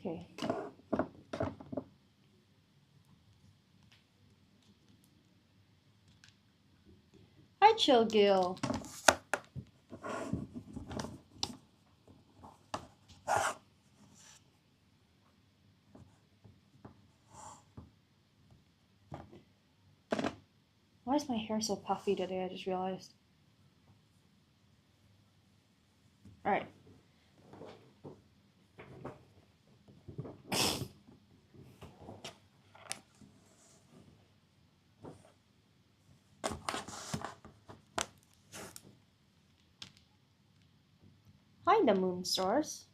Okay. Hi, Chill Gill. Why is my hair so puffy today? I just realized. Alright. Hi, the moon stars.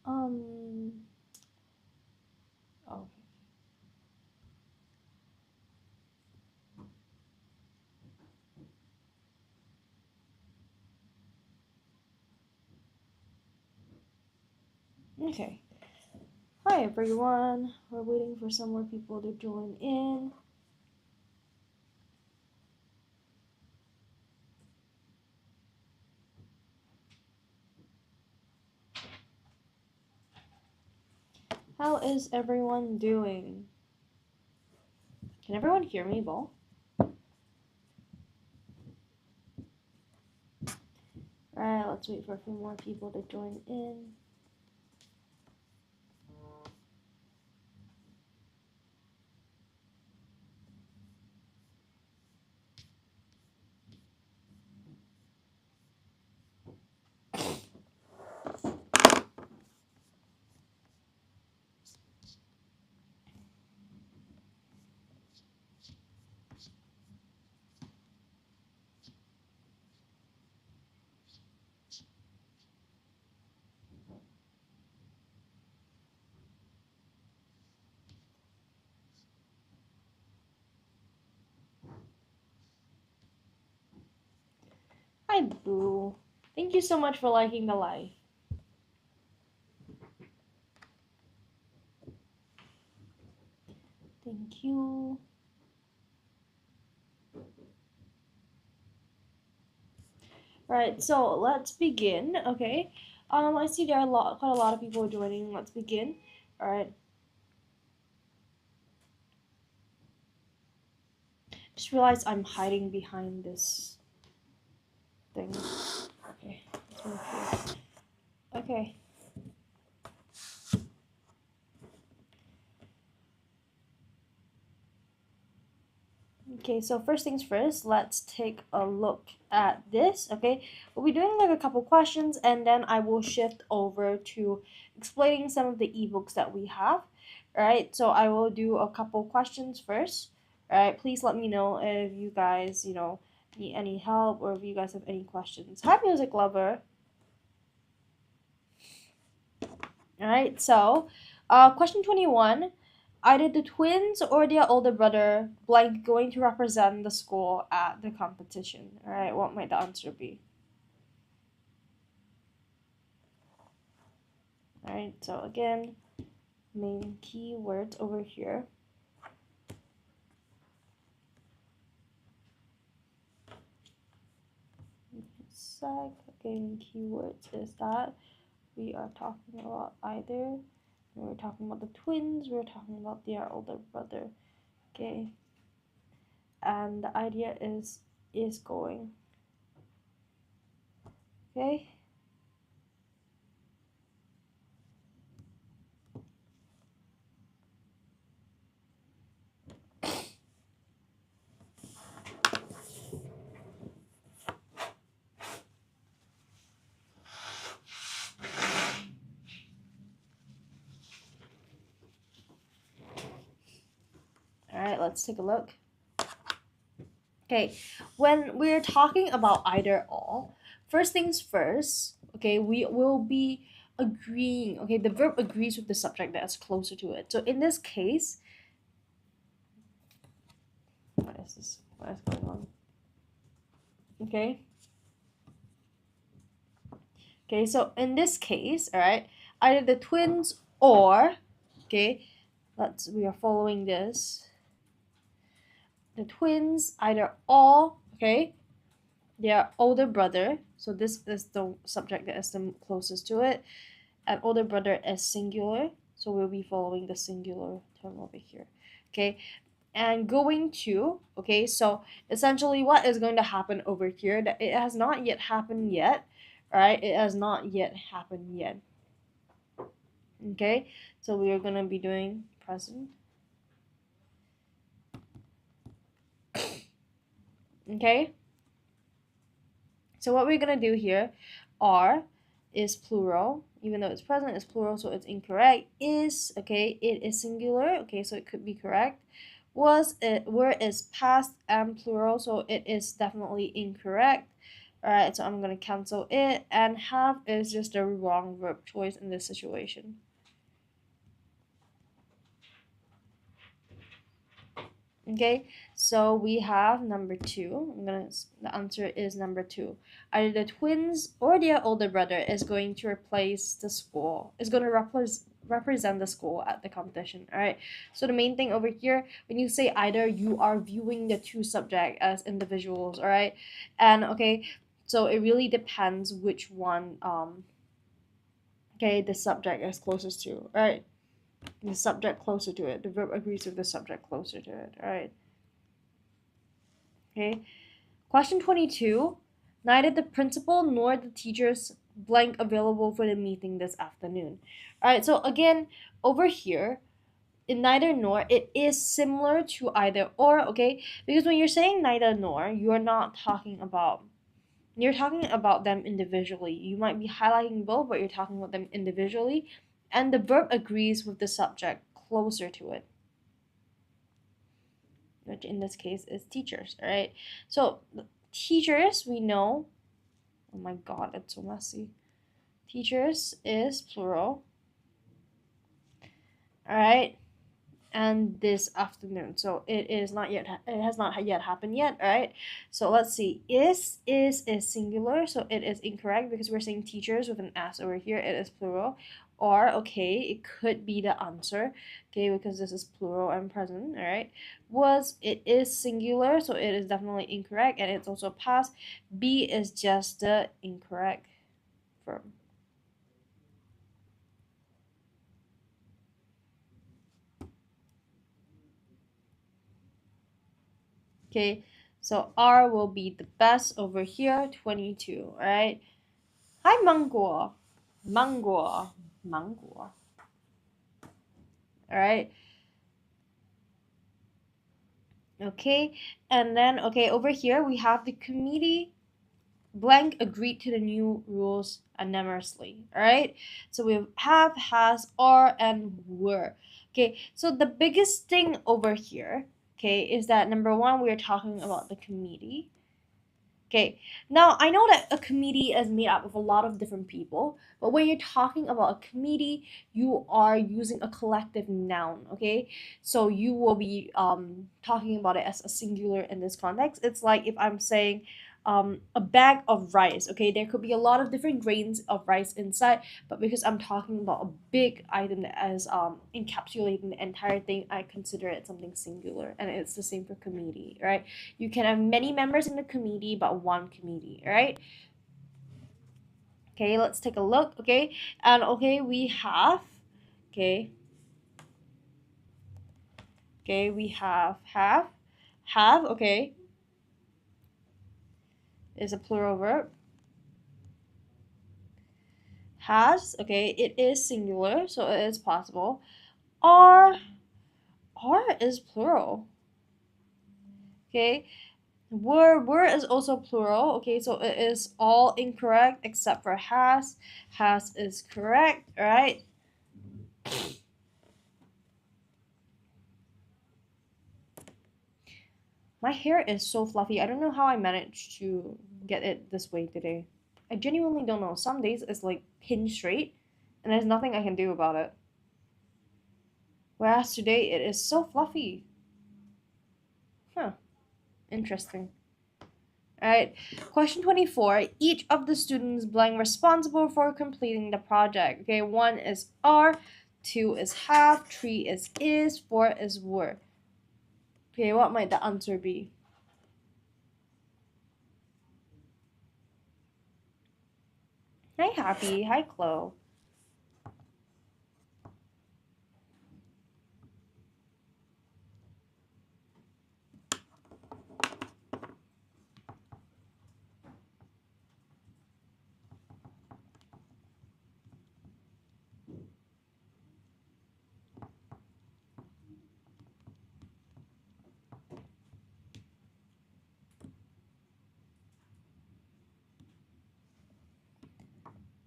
Oh. Okay. Hi, everyone. We're waiting for some more people to join in. How is everyone doing? Can everyone hear me, Bo? Alright, let's wait for a few more people to join in. Hi, Boo. Thank you so much for liking the live. Thank you. Right, so let's begin. Okay. I see there are quite a lot of people joining. Let's begin. All right. Just realized I'm hiding behind this thing. Okay. Let's move here. Okay. Okay, so first things first, let's take a look at this, okay? We'll be doing like a couple questions and then I will shift over to explaining some of the ebooks that we have, right? So I will do a couple questions first, right? Please let me know if you guys, need any help or if you guys have any questions. Hi, music lover. All right, so question 21. Either the twins or their older brother blank going to represent the school at the competition. All right, what might the answer be? All right, so again, main keywords over here. Again, keywords is that we are talking about either. We're talking about the twins. We're talking about their older brother. Okay, and the idea is going. Okay. All right, let's take a look. Okay, when we're talking about either or, first things first, okay, we will be agreeing, okay, the verb agrees with the subject that's closer to it. So in this case, what is this? What is going on? Okay. Okay, so in this case, all right, either the twins or, okay, we are following this. The twins either or, okay, their older brother, so this is the subject that is the closest to it, and older brother is singular, so we'll be following the singular term over here. Okay, and going to, okay, so essentially what is going to happen over here, that it has not yet happened yet, right? It has not yet happened yet. Okay, so we are going to be doing present. Okay, so what we're going to do here, are is plural, even though it's present, it's plural, so it's incorrect. Is, okay, it is singular, okay, so it could be correct. Was, it, were is past and plural, so it is definitely incorrect. Alright, so I'm gonna cancel it, and have is just a wrong verb choice in this situation. Okay, so we have number 2. The answer is number 2. Either the twins or their older brother is going to replace the school, is going to represent the school at the competition. All right, so the main thing over here, when you say either, you are viewing the two subject as individuals. All right, and okay, so it really depends which one okay, the subject is closest to. All right, the subject closer to it, the verb agrees with the subject closer to it. All right. Okay, question 22. Neither the principal nor the teachers blank available for the meeting this afternoon. All right, so again, over here, in neither nor, it is similar to either or, okay? Because when you're saying neither nor, you're not talking about, you're talking about them individually. You might be highlighting both, but you're talking about them individually. And the verb agrees with the subject closer to it, which in this case is teachers, all right? So teachers, we know, oh my god, it's so messy. Teachers is plural, all right? And this afternoon, so it is not yet, it has not yet happened yet. All right, so let's see. Is singular, so it is incorrect because we're saying teachers with an s over here. It is plural. Or, okay, it could be the answer, okay, because this is plural and present. All right, was, it is singular, so it is definitely incorrect, and it's also past. Be is just the incorrect verb. Okay, so R will be the best over here, 22, right? Hi, Mango. Mango. Mango. Alright. Okay, and then, okay, over here we have the committee blank agreed to the new rules unanimously. Alright, so we have, has, are, and were. Okay, so the biggest thing over here, okay, is that number one, we are talking about the committee. Okay, now I know that a committee is made up of a lot of different people, but when you're talking about a committee, you are using a collective noun, okay? So you will be talking about it as a singular in this context. It's like if I'm saying a bag of rice, okay? There could be a lot of different grains of rice inside, but because I'm talking about a big item that is encapsulating the entire thing, I consider it something singular, and it's the same for committee, right? You can have many members in the committee, but one committee, right? Okay, let's take a look, okay? And okay, we have, okay, okay, we have, okay, is a plural verb. Has, okay, it is singular, so it is possible. Are is plural. Okay, were is also plural. Okay, so it is all incorrect except for has. Has is correct, right? My hair is so fluffy. I don't know how I managed to get it this way today. I genuinely don't know. Some days it's like pin straight, and there's nothing I can do about it. Whereas today it is so fluffy. Huh, interesting. Alright, question 24. Each of the students blank responsible for completing the project. Okay, 1 is are, 2 is have, 3 is, 4 is were. Okay, what might the answer be? Hi, Happy. Hi, Chloe.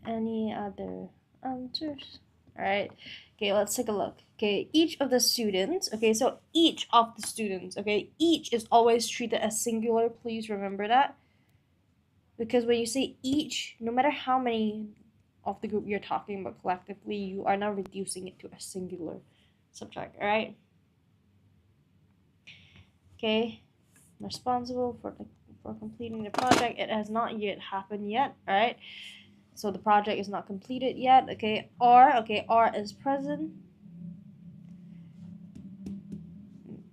Any other answers? All right. Okay, let's take a look. Okay, each of the students. Okay, so each of the students. Okay, each is always treated as singular. Please remember that. Because when you say each, no matter how many of the group you're talking about collectively, you are now reducing it to a singular subject. All right. Okay, responsible for completing the project. It has not yet happened yet. All right. So the project is not completed yet. Okay, R is present,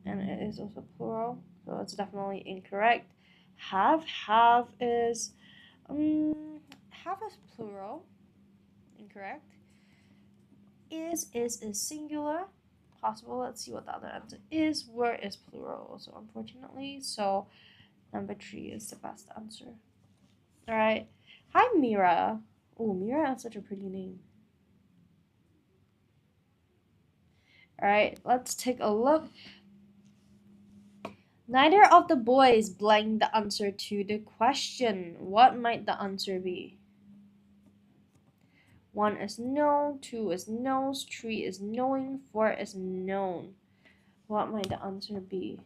and it is also plural, so it's definitely incorrect. Have is have is plural, incorrect. Is singular, possible. Let's see what the other answer is. Were is plural, also unfortunately. So number 3 is the best answer. All right. Hi, Mira. Oh, Mira has such a pretty name. All right, let's take a look. Neither of the boys blank the answer to the question. What might the answer be? 1 is known, 2 is knows, 3 is knowing, 4 is known. What might the answer be?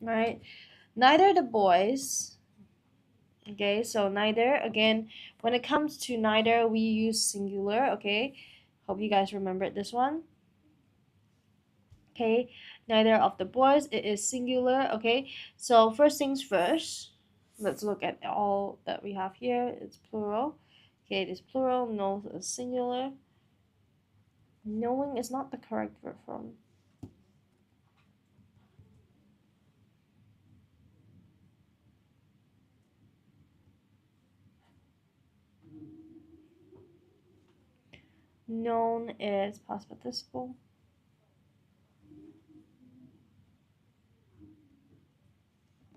Right? Neither the boys. Okay, so neither, again, when it comes to neither, we use singular. Okay, hope you guys remembered this one. Okay, neither of the boys, it is singular. Okay, so first things first, let's look at all that we have here. It's plural. Okay, it is plural. Knows is singular. Knowing is not the correct verb form. Known is past participle.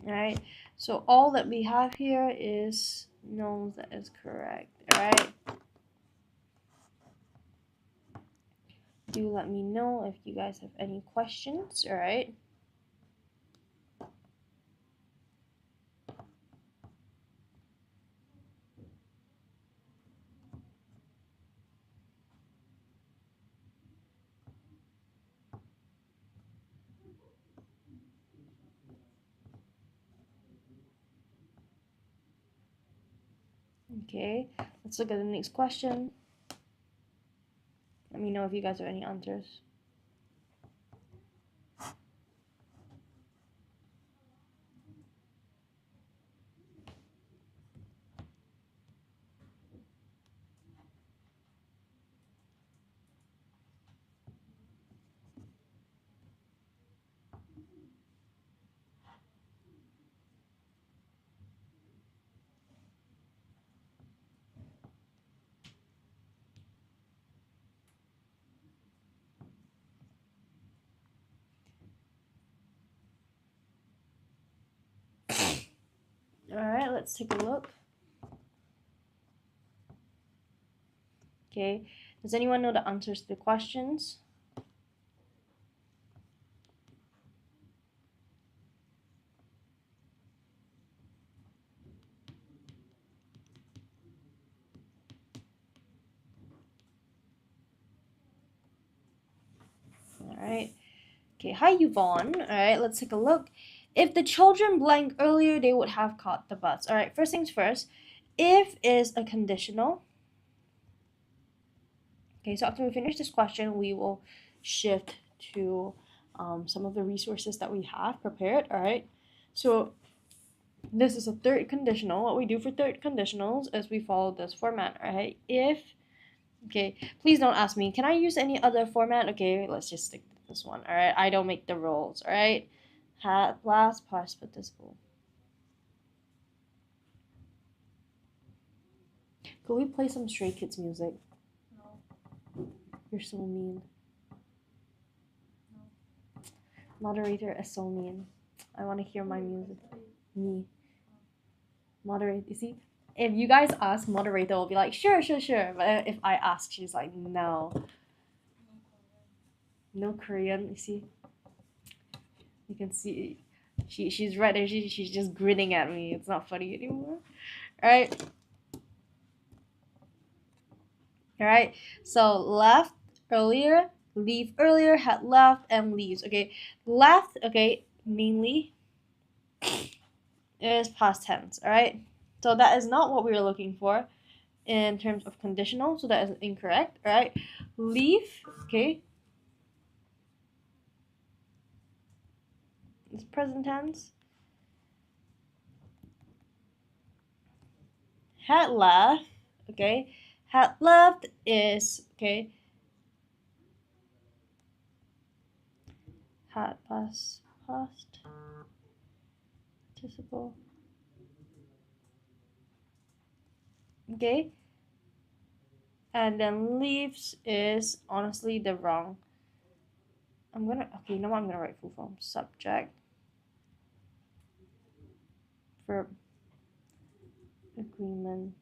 Alright, so all that we have here is known that is correct. Alright, do let me know if you guys have any questions. Alright. Okay, let's look at the next question. Let me know if you guys have any answers. Alright, let's take a look. Okay, does anyone know the answers to the questions? Alright. Okay, hi Yvonne. Alright, let's take a look. If the children blank earlier, they would have caught the bus. Alright, first things first. If is a conditional. Okay, so after we finish this question, we will shift to some of the resources that we have prepared. Alright, so This is a third conditional. What we do for third conditionals is we follow this format, right? If, okay, please don't ask me, can I use any other format? Okay, let's just stick to this one, all right? I don't make the rules, all right? Had, last, past participle. Could we play some Stray Kids music? No. You're so mean. No. Moderator is so mean. I want to hear my music. Me. Moderate. You see, if you guys ask, moderator will be like, sure, sure, sure. But if I ask, she's like, no. No Korean. You see, you can see, she's right there. She's just grinning at me. It's not funny anymore. All right. All right. So left earlier, leave earlier, had left, and leaves. Okay, left. Okay, mainly is past tense. All right. So that is not what we were looking for in terms of conditional. So that is incorrect. All right. Leave. Okay. It's present tense. Had left. Okay. Had left is okay. Had past participle. Okay. And then leaves is honestly the wrong. I'm gonna, okay, you know what? I'm gonna write full form. Subject, verb, agreement,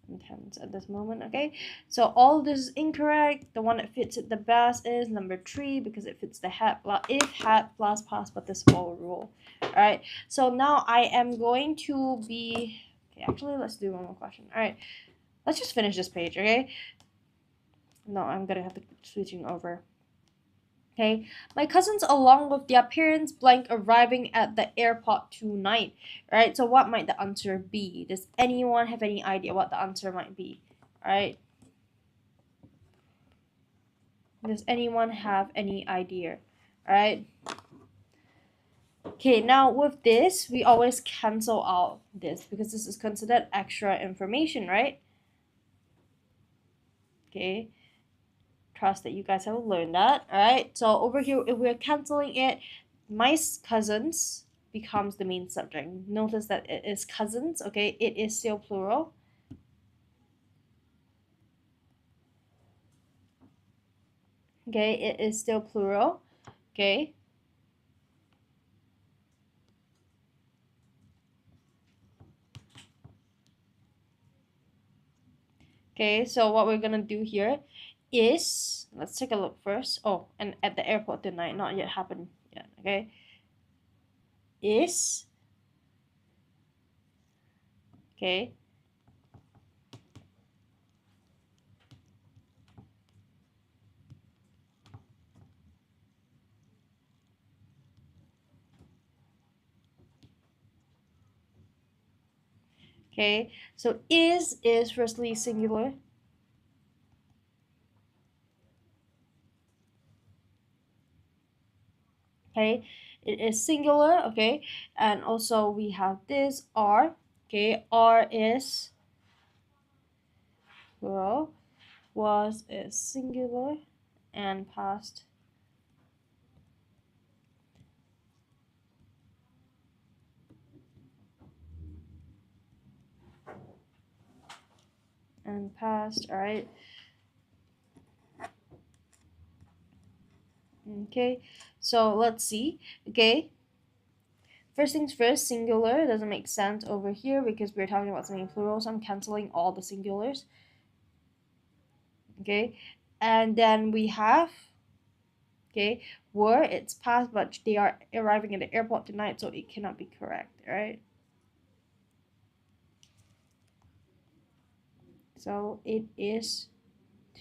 and tense at this moment. Okay, so all this is incorrect. The one that fits it the best is number 3 because it fits the had if had plus past participle rule. All right, so now I am going to be, okay, actually let's do one more question. All right, let's just finish this page. Okay, no, I'm gonna have to switching over. Okay, my cousins along with their parents blank arriving at the airport tonight. Right, so what might the answer be? Does anyone have any idea what the answer might be? Right, does anyone have any idea? Right, okay, now with this we always cancel out this because this is considered extra information, right? Okay, trust that you guys have learned that. All right, so over here if we're canceling it, my cousins becomes the main subject. Notice that it is cousins. Okay, it is still plural. Okay, it is still plural. Okay, okay, so what we're gonna do here is, let's take a look first. Oh, and at the airport tonight, not yet happened yet. Okay, is, okay, okay, so is firstly singular. Okay, it is singular. Okay, and also we have this are. Okay, are is plural, was is singular, and past and past. All right. Okay, so let's see. Okay, first things first, singular doesn't make sense over here because we're talking about something plural, so I'm canceling all the singulars. Okay, and then we have, okay, were, it's past, but they are arriving at the airport tonight, so it cannot be correct. All right, so it is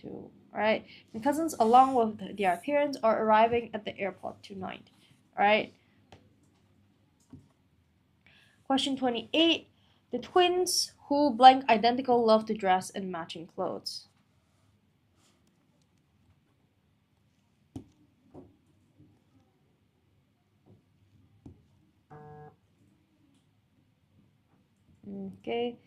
2. All right, my cousins along with their parents are arriving at the airport tonight. All right, question 28. The twins who blank identical love to dress in matching clothes. Okay.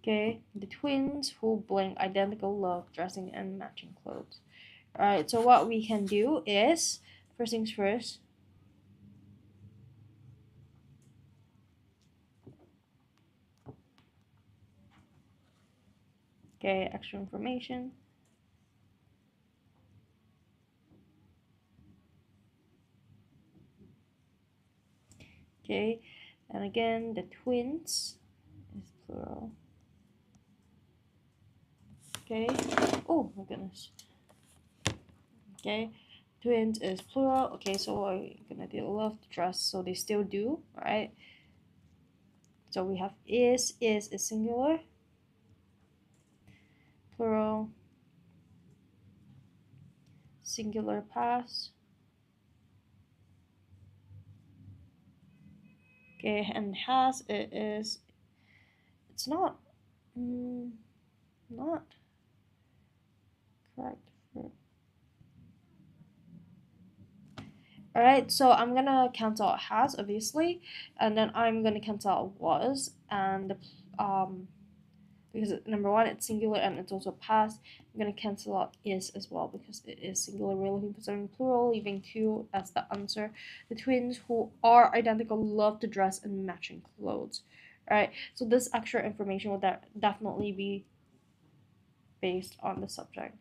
Okay, the twins who bring identical love, dressing and matching clothes. Alright, so what we can do is, first things first, okay, extra information. Okay, and again, the twins is plural. Okay, oh my goodness. Okay, twins is plural. Okay, so we're gonna do love to dress, so they still do, right? So we have is singular, plural, singular past. Okay, and has it is, it's not, not correct. Alright, so I'm gonna cancel out has, obviously, and then I'm gonna cancel out was, and because number one, it's singular and it's also past. I'm gonna cancel out is as well because it is singular. We're looking for something plural, leaving two as the answer. The twins who are identical love to dress in matching clothes. Alright, so this extra information will definitely be based on the subject.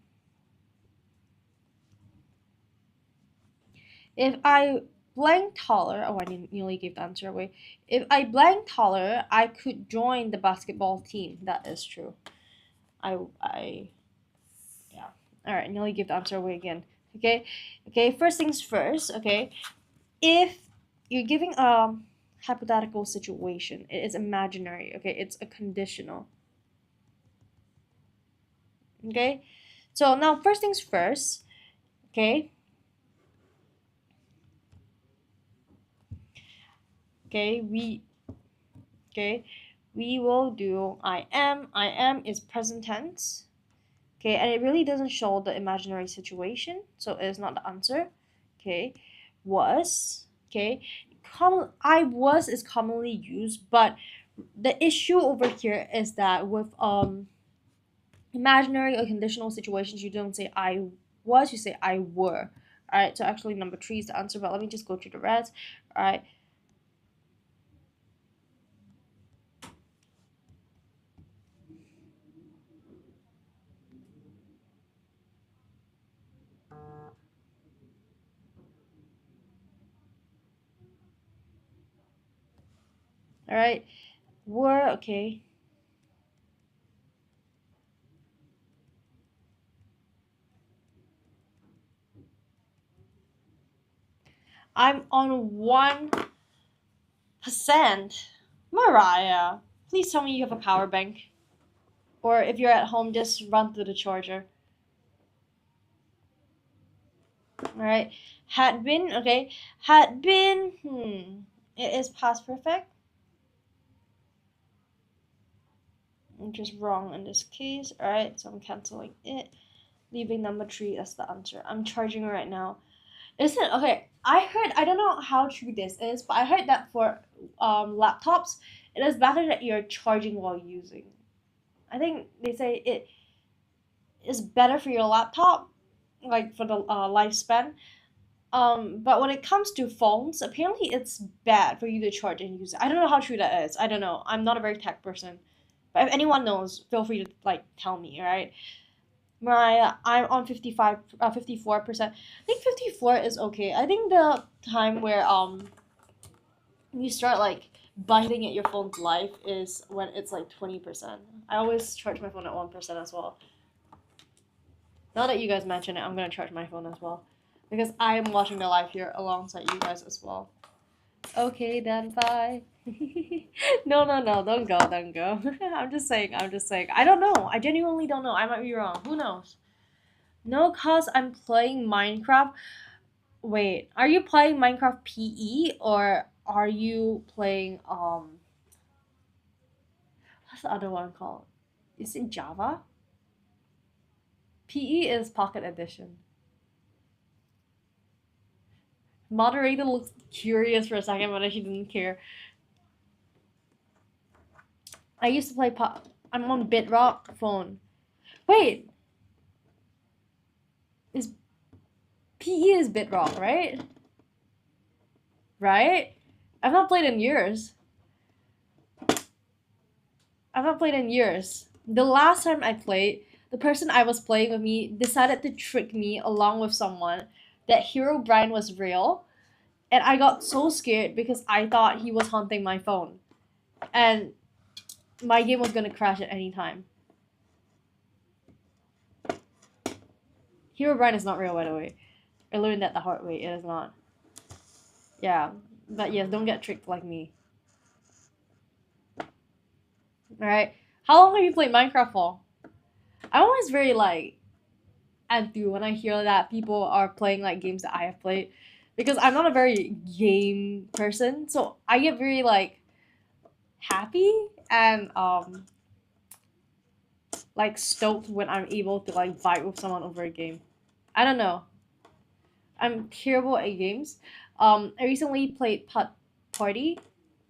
If I blank taller, oh, I nearly gave the answer away. If I blank taller, I could join the basketball team. That is true. Yeah. All right, nearly give the answer away again. Okay, okay. First things first. Okay, if you're giving a hypothetical situation, it is imaginary. Okay, it's a conditional. Okay, so now first things first. Okay. Okay, we will do I am. I am is present tense. Okay, and it really doesn't show the imaginary situation, so it is not the answer. Okay, was. Okay, I was is commonly used, but the issue over here is that with imaginary or conditional situations, you don't say I was, you say I were. Alright, so actually number 3 is the answer, but let me just go through the rest. Alright. Alright. Were, okay. I'm on 1%. Mariah, please tell me you have a power bank. Or if you're at home, just run through the charger. Alright. Had been, okay. Had been, it is past perfect. Which is wrong in this case. Alright, so I'm canceling it. Leaving number 3 as the answer. I'm charging right now. Isn't okay? I don't know how true this is, but I heard that for laptops, it is better that you're charging while using. I think they say it is better for your laptop, like for the lifespan. But when it comes to phones, apparently it's bad for you to charge and use it. I don't know how true that is. I don't know. I'm not a very tech person. But if anyone knows, feel free to like tell me, alright? I'm on 54%. I think 54 is okay. I think the time where you start like biting at your phone's life is when it's like 20%. I always charge my phone at 1% as well. Now that you guys mention it, I'm gonna charge my phone as well. Because I am watching the live here alongside you guys as well. Okay then, bye. No, don't go, don't go. I'm just saying. I don't know. I genuinely don't know. I might be wrong. Who knows? No, cause I'm playing Minecraft. Wait, are you playing Minecraft PE or are you playing what's the other one called? Is it Java? PE is Pocket Edition. Moderator looks curious for a second, but she didn't care. I used to play pop. I'm on Bitrock phone. Wait, is PE is Bitrock, right? Right? I've not played in years. I've not played in years. The last time I played, the person I was playing with me decided to trick me along with someone that Herobrine was real, and I got so scared because I thought he was haunting my phone, and my game was gonna crash at any time. Herobrine is not real, by the way. I learned that the hard way. It is not. Yeah, but yes, don't get tricked like me. Alright. How long have you played Minecraft for? I'm always very like enthused when I hear that people are playing like games that I have played. Because I'm not a very game person. So I get very like happy and like stoked when I'm able to like vibe with someone over a game. I don't know. I'm terrible at games. I recently played Putt Party.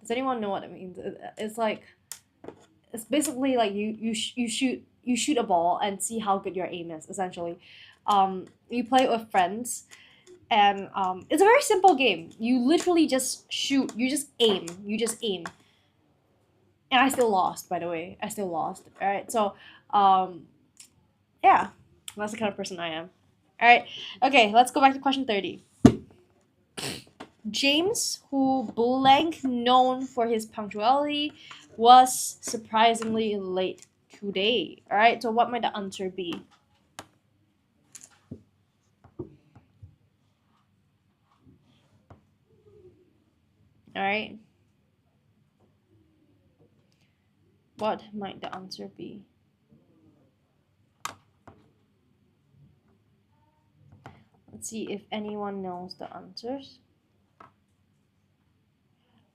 Does anyone know what it means? It's like it's basically like you shoot a ball and see how good your aim is. Essentially, you play it with friends, and it's a very simple game. You literally just shoot. You just aim. You just aim. And I still lost, by the way. I still lost. All right, so yeah, that's the kind of person I am. All right, okay, let's go back to question 30. James, who blank known for his punctuality, was surprisingly late today. All right, so what might the answer be? All right, what might the answer be? Let's see if anyone knows the answers.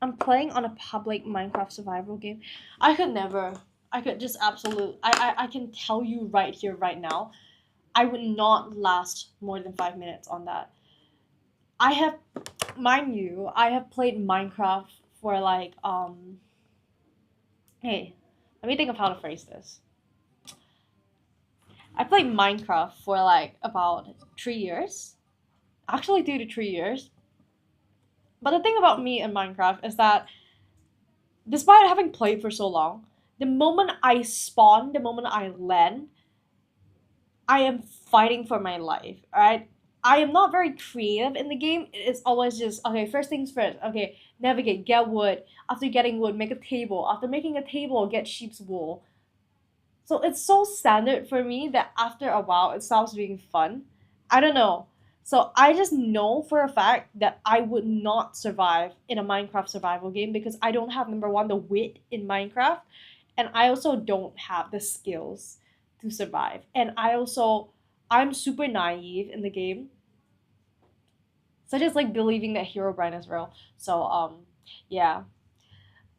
I'm playing on a public Minecraft survival game. I could never. I could just I can tell you right here, right now, I would not last more than 5 minutes on that. I have, mind you, I have played Minecraft for like hey, let me think of how to phrase this. I played Minecraft for like about 3 years. Actually 2 to 3 years. But the thing about me and Minecraft is that despite having played for so long, the moment I spawn, the moment I land, I am fighting for my life. Alright? I am not very creative in the game. It's always just okay, first things first. Okay, navigate, get wood. After getting wood, make a table. After making a table, get sheep's wool. So it's so standard for me that after a while it stops being fun. I don't know. So I just know for a fact that I would not survive in a Minecraft survival game because I don't have number one the wit in Minecraft, and I also don't have the skills to survive. And I'm super naive in the game, such as like believing that Herobrine is real. So yeah.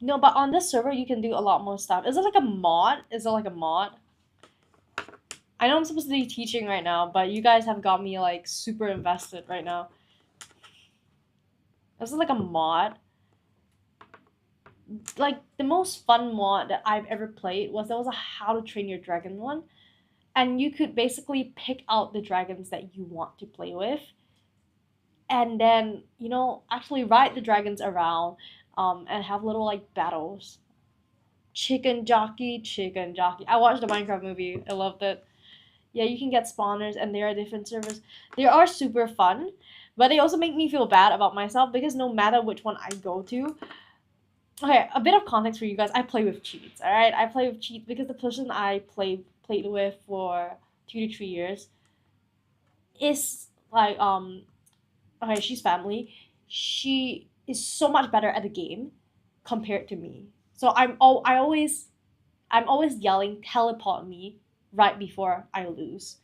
No, but on this server you can do a lot more stuff. Is it like a mod? Is it like a mod? I know I'm supposed to be teaching right now, but you guys have got me like super invested right now. This is like a mod. Like the most fun mod that I've ever played was there was a How to Train Your Dragon one, and you could basically pick out the dragons that you want to play with, and then actually ride the dragons around, and have little like battles. Chicken jockey, chicken jockey. I watched the Minecraft movie. I loved it. Yeah, you can get spawners and there are different servers. They are super fun, but they also make me feel bad about myself because no matter which one I go to, okay, a bit of context for you guys. I play with cheats, all right? I play with cheats because the person I played with for 2 to 3 years is like okay, she's family. She is so much better at the game compared to me. So I'm always yelling teleport me right before I lose.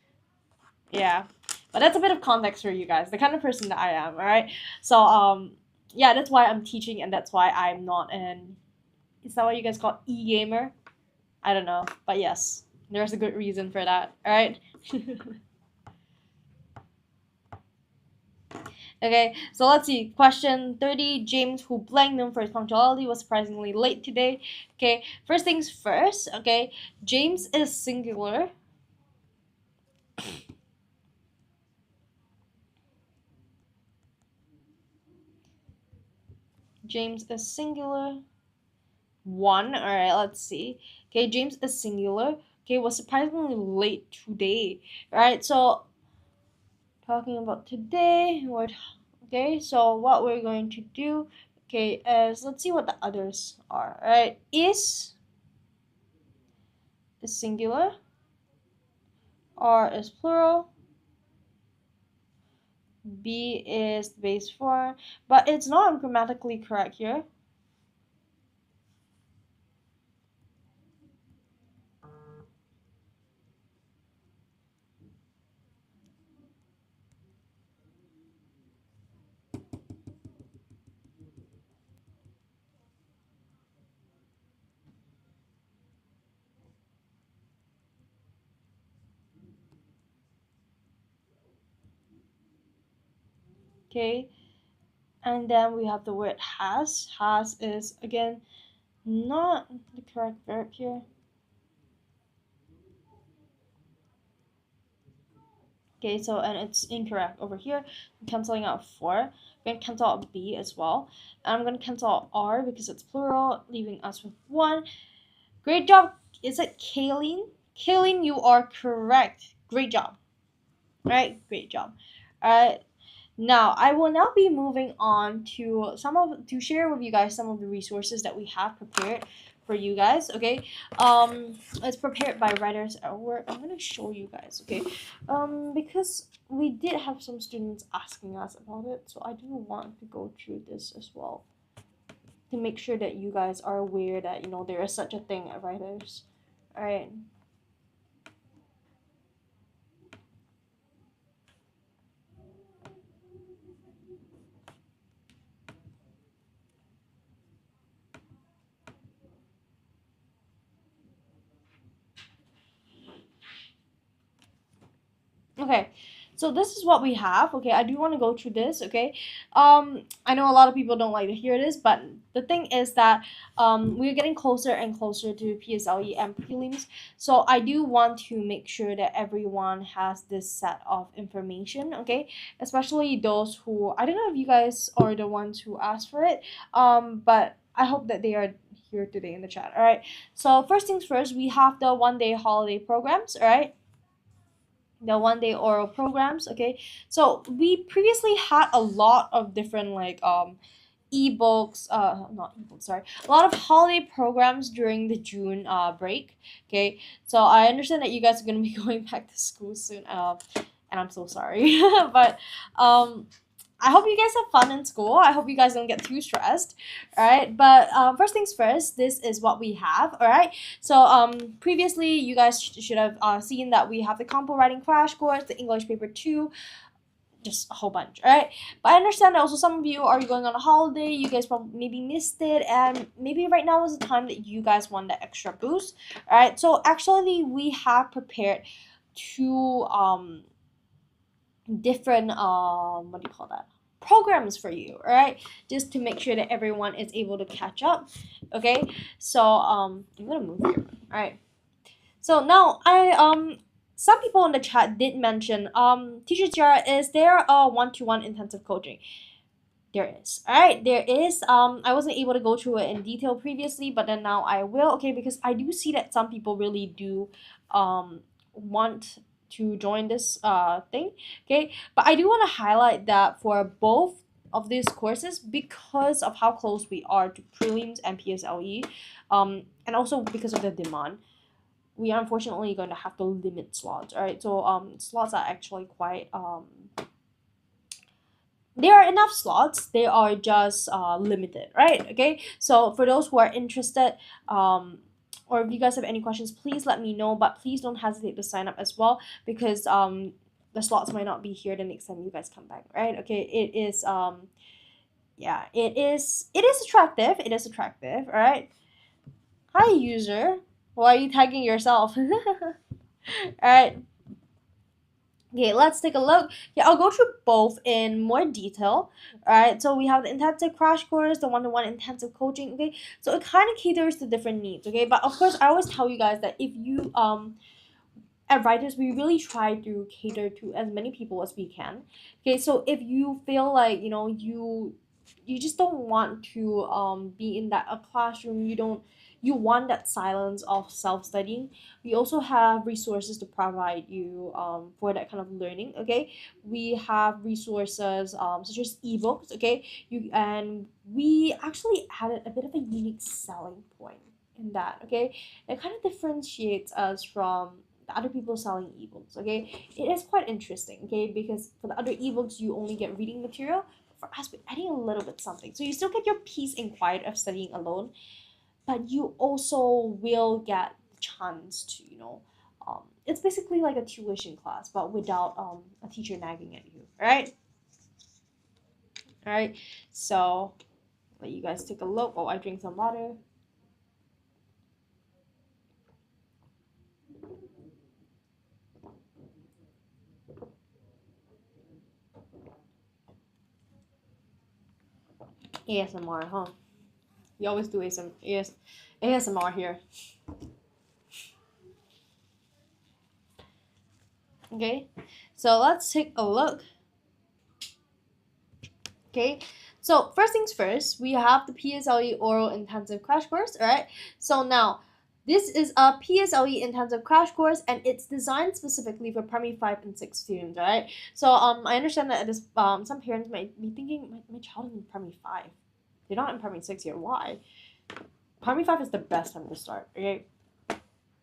Yeah. But that's a bit of context for you guys, the kind of person that I am, all right? So yeah, that's why I'm teaching and that's why I'm not an is that what you guys call e-gamer? I don't know. But yes, there's a good reason for that. All right? Okay, so let's see. Question 30. James, who blanked them for his punctuality, was surprisingly late today. Okay, first things first. Okay, James is singular. James is singular. One. All right, let's see. Okay, James is singular. Okay, was surprisingly late today. All right, so talking about today, okay, so what we're going to do, okay, is let's see what the others are. All right, is singular, are is plural, be is the base form, but it's not grammatically correct here. Okay, and then we have the word has is again not the correct verb here. Okay, so and it's incorrect over here. I'm canceling out 4. I'm going to cancel out B as well. And I'm going to cancel out R because it's plural, leaving us with 1. Great job. Is it Kayleen? Kayleen, you are correct. Great job. All right, great job. All right. Now, I will now be moving on to share with you guys some of the resources that we have prepared for you guys. Okay, it's prepared by Writers at Work. I'm gonna show you guys. Okay, because we did have some students asking us about it, so I do want to go through this as well to make sure that you guys are aware that there is such a thing at Writers. All right. Okay, so this is what we have. Okay, I do want to go through this. Okay, I know a lot of people don't like to hear this, but the thing is that we're getting closer and closer to PSLE and prelims. So I do want to make sure that everyone has this set of information. Okay, especially those who I don't know if you guys are the ones who asked for it. But I hope that they are here today in the chat. All right. So first things first, we have the 1-day holiday programs. All right, the 1-day oral programs. Okay, so we previously had a lot of different like ebooks, not ebooks, sorry, a lot of holiday programs during the June break. Okay, so I understand that you guys are going to be going back to school soon, and I'm so sorry. But I hope you guys have fun in school. I hope you guys don't get too stressed. All right. But first things first, this is what we have. All right. So previously, you guys should have seen that we have the compo writing crash course, the English paper 2, just a whole bunch. All right. But I understand that also some of you are going on a holiday. You guys probably maybe missed it. And maybe right now is the time that you guys want the extra boost. All right. So actually, we have prepared two different what do you call that, programs for you, all right, just to make sure that everyone is able to catch up. Okay, so I'm gonna move here. All right, so now I some people in the chat did mention, teacher Tiara, is there a one-to-one intensive coaching? There is. All right, there is. I wasn't able to go through it in detail previously, but then now I will. Okay, because I do see that some people really do want to join this thing. Okay, but I do want to highlight that for both of these courses, because of how close we are to prelims and PSLE, and also because of the demand, we are unfortunately going to have to limit slots. All right, so slots are actually quite there are enough slots, they are just limited, right? Okay, so for those who are interested, or if you guys have any questions, please let me know, but please don't hesitate to sign up as well, because the slots might not be here the next time you guys come back, right? Okay, it is yeah, it is attractive, all right. Hi user, why are you tagging yourself? All right, Okay, let's take a look. Yeah, I'll go through both in more detail. Alright, so we have the intensive crash course, the one-to-one intensive coaching. Okay, so it kind of caters to different needs. Okay, but of course, I always tell you guys that if you at writers we really try to cater to as many people as we can. Okay, so if you feel like you just don't want to be in that a classroom, you want that silence of self-studying, we also have resources to provide you for that kind of learning. Okay, we have resources such as ebooks. Okay, you and we actually added a bit of a unique selling point in that. Okay, it kind of differentiates us from the other people selling ebooks. Okay, it is quite interesting. Okay, because for the other ebooks you only get reading material. For us, we're adding a little bit something, so you still get your peace and quiet of studying alone, but you also will get the chance to it's basically like a tuition class but without a teacher nagging at you. All right, so let you guys take a look while I drink some water. ASMR, huh? You always do ASMR here. Okay, so let's take a look. Okay, so first things first, we have the PSLE oral intensive crash course. All right, so now this is a PSLE intensive crash course and it's designed specifically for primary 5 and 6 students. All right, so I understand that this some parents might be thinking my child is in primary 5, they're not in primary 6 yet. Why? Primary 5 is the best time to start. Okay,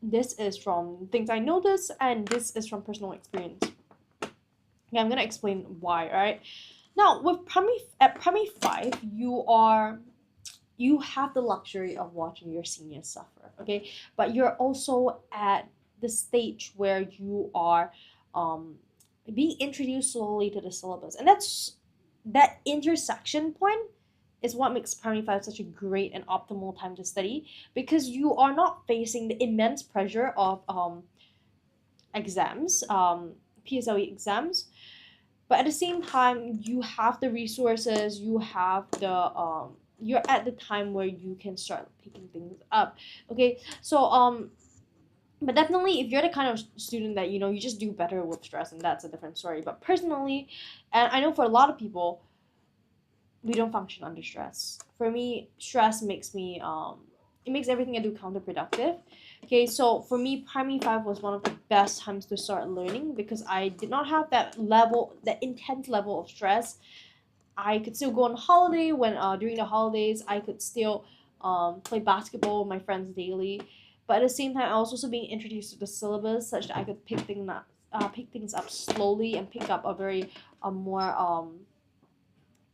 this is from things I noticed and this is from personal experience. Okay, I'm gonna explain why. All right, now with primary 5 you have the luxury of watching your seniors suffer. Okay, but you're also at the stage where you are um, being introduced slowly to the syllabus, and that intersection point is what makes primary 5 such a great and optimal time to study, because you are not facing the immense pressure of exams, PSLE exams, but at the same time you have the resources, you have the you're at the time where you can start picking things up. Okay, so but definitely if you're the kind of student that you just do better with stress, and that's a different story. But personally, and I know for a lot of people, we don't function under stress. For me, stress makes me it makes everything I do counterproductive. Okay, so for me, primary 5 was one of the best times to start learning because I did not have that intense level of stress. I could still go on holiday when during the holidays I could still play basketball with my friends daily, but at the same time I was also being introduced to the syllabus such that I could pick things up slowly and pick up a very more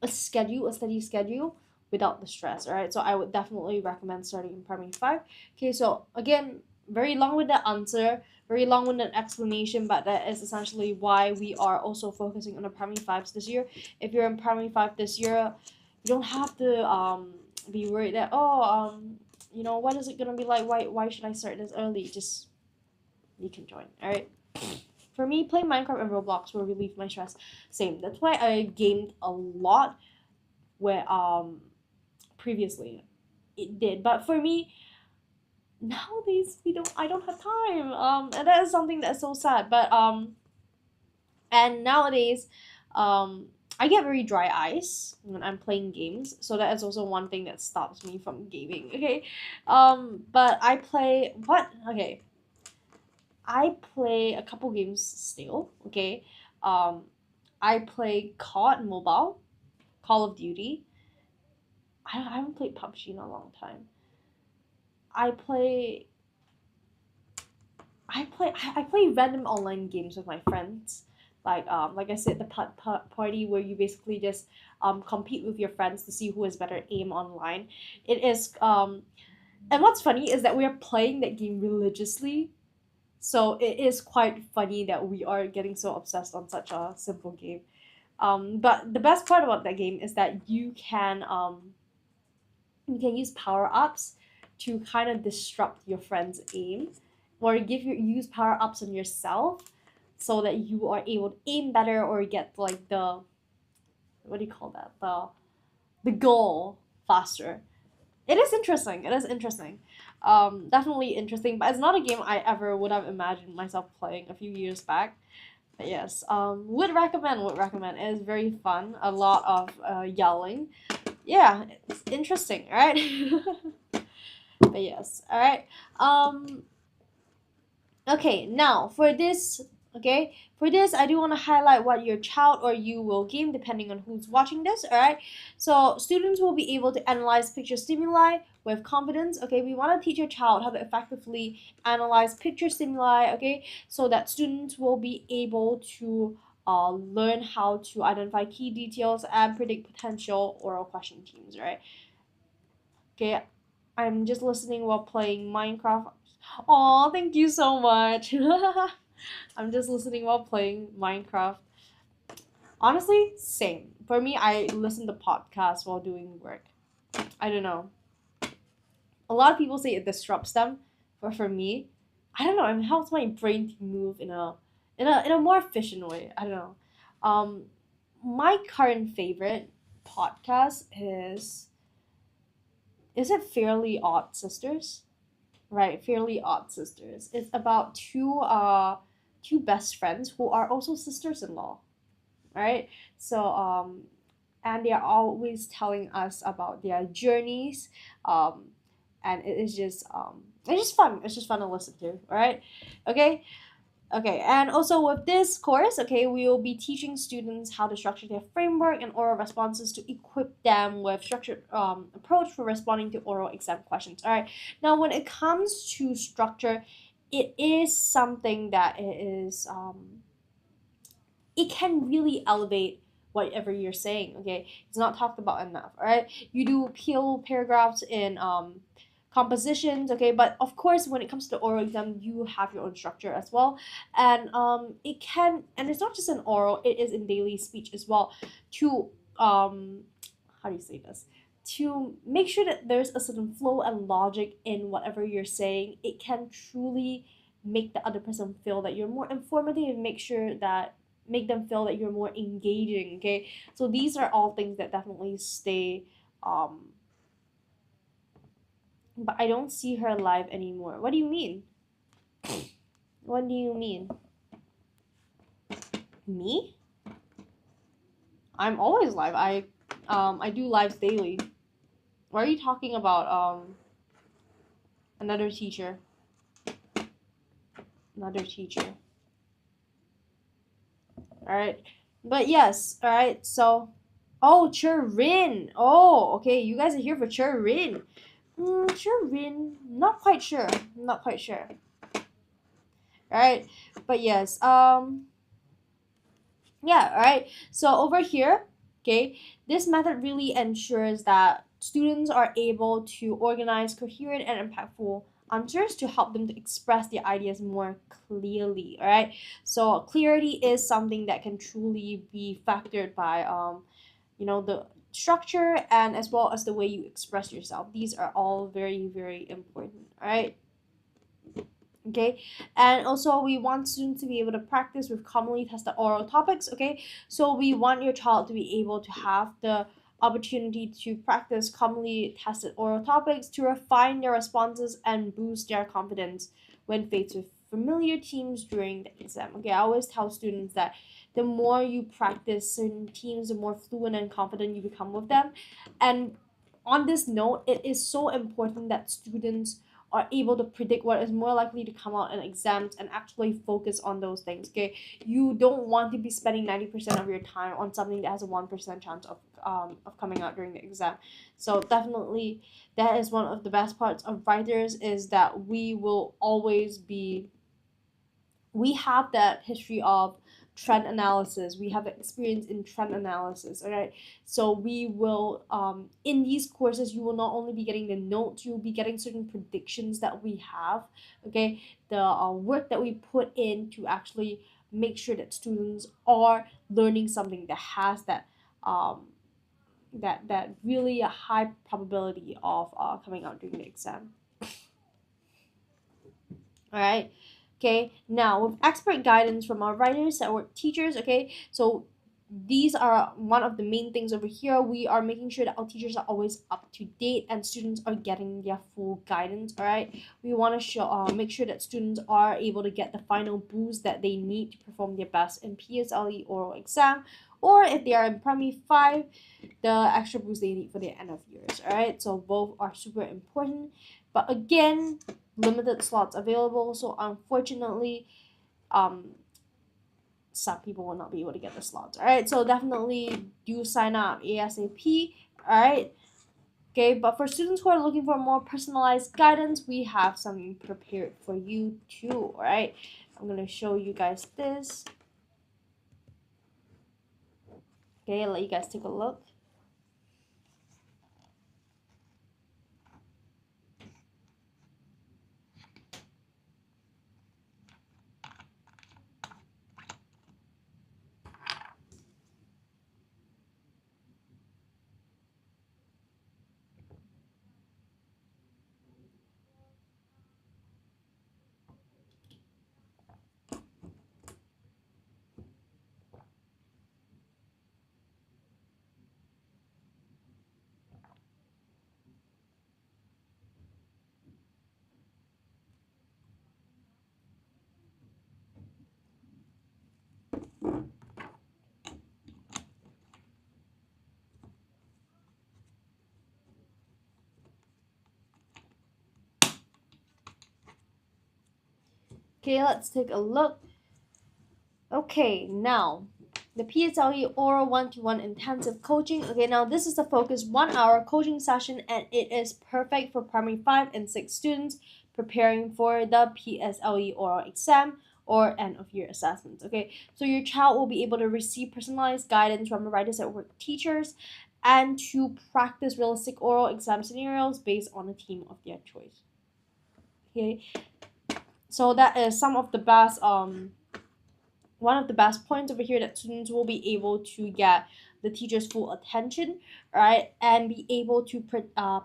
a steady schedule without the stress. All right, so I would definitely recommend starting in primary 5. Okay, so again, very long-winded answer, very long-winded explanation, but that is essentially why we are also focusing on the primary 5s this year. If you're in primary 5 this year, you don't have to be worried that what is it gonna be like, why should I start this early. Just you can join. All right, for me, playing Minecraft and Roblox will relieve my stress. Same. That's why I gamed a lot where previously it did. But for me, nowadays I don't have time. And that is something that's so sad. But and nowadays, I get very dry eyes when I'm playing games, so that is also one thing that stops me from gaming. Okay, but I play what? Okay, I play a couple games still. Okay, um, I play COD Mobile, Call of Duty. I haven't played PUBG in a long time. I play I play random online games with my friends. Like I said, the party where you basically just compete with your friends to see who has better aim online. It is and what's funny is that we are playing that game religiously. So it is quite funny that we are getting so obsessed on such a simple game. But the best part about that game is that you can use power ups to kind of disrupt your friend's aim, or use power ups on yourself so that you are able to aim better or get like the, what do you call that, the goal faster. It is interesting. It is interesting. Definitely interesting, but it's not a game I ever would have imagined myself playing a few years back. But yes, would recommend. Would recommend. It is very fun. A lot of yelling. Yeah, it's interesting, right? But yes, all right. Okay, now for this, okay, for this, I do want to highlight what your child or you will game depending on who's watching this, all right? So, students will be able to analyze picture stimuli with confidence, okay? We want to teach your child how to effectively analyze picture stimuli, okay? So that students will be able to learn how to identify key details and predict potential oral question teams, right? Okay, I'm just listening while playing Minecraft. Oh, thank you so much. I'm just listening while playing Minecraft. Honestly, same. For me, I listen to podcasts while doing work. I don't know. A lot of people say it disrupts them, but for me, I don't know. It helps my brain to move in a more efficient way. I don't know. Um, my current favorite podcast is it Fairly Odd Sisters? Right, Fairly Odd Sisters. It's about two best friends who are also sisters-in-law, right? So and they are always telling us about their journeys, um, and it's just fun. It's just fun to listen to, all right? Okay, okay, and also with this course, okay, we will be teaching students how to structure their framework and oral responses to equip them with structured approach for responding to oral exam questions. All right. Now, when it comes to structure, it is something that it can really elevate whatever you're saying. Okay, it's not talked about enough. All right, you do peel paragraphs in compositions, okay, but of course when it comes to oral exam you have your own structure as well, and it can, and it's not just in oral, it is in daily speech as well, to how do you say this, to make sure that there's a certain flow and logic in whatever you're saying. It can truly make the other person feel that you're more informative and make them feel that you're more engaging, okay? So these are all things that definitely stay, um but I don't see her live anymore. What do you mean? What do you mean? Me? I'm always live. I do lives daily. What are you talking about? Another teacher. Another teacher. Alright. But yes, alright, so oh, Churin. Oh, okay, you guys are here for Churin. Churin. Not quite sure. Not quite sure. Alright. But yes, yeah, all right. So over here, okay, this method really ensures that students are able to organize coherent and impactful answers to help them to express their ideas more clearly, all right? So clarity is something that can truly be factored by the structure and as well as the way you express yourself. These are all very, very important, all right? Okay, and also we want students to be able to practice with commonly tested oral topics. Okay, so we want your child to be able to have the opportunity to practice commonly tested oral topics to refine their responses and boost their confidence when faced with familiar teams during the exam. Okay, I always tell students that the more you practice certain teams, the more fluent and confident you become with them. And on this note, it is so important that students are able to predict what is more likely to come out in exams and actually focus on those things. Okay, you don't want to be spending 90% of your time on something that has a 1% chance of coming out during the exam. So definitely, that is one of the best parts of writers, is that we have that history of trend analysis. We have experience in trend analysis, all right? So we will, in these courses, you will not only be getting the notes, you'll be getting certain predictions that we have, okay? The work that we put in to actually make sure that students are learning something that has um, that really a high probability of coming out during the exam. All right. Okay, now with expert guidance from our writers or teachers, okay, so these are one of the main things over here. We are making sure that our teachers are always up to date and students are getting their full guidance. All right, we want to make sure that students are able to get the final boost that they need to perform their best in PSLE oral exam, or if they are in primary 5, the extra boost they need for their end of years. All right, so both are super important, but again, limited slots available, so unfortunately some people will not be able to get the slots. All right, so definitely do sign up ASAP. All right, okay, but for students who are looking for more personalized guidance, we have something prepared for you too. All right, I'm gonna show you guys this. Okay, I'll let you guys take a look. Okay, let's take a look. Okay, now the PSLE oral one-to-one intensive coaching. Okay, now this is the focus 1 hour coaching session, and it is perfect for primary 5 and 6 students preparing for the PSLE oral exam or end of year assessments. Okay, so your child will be able to receive personalized guidance from the writers at work teachers and to practice realistic oral exam scenarios based on a theme of their choice. Okay, so that is some of the best one of the best points over here, that students will be able to get the teacher's full attention, right, and be able to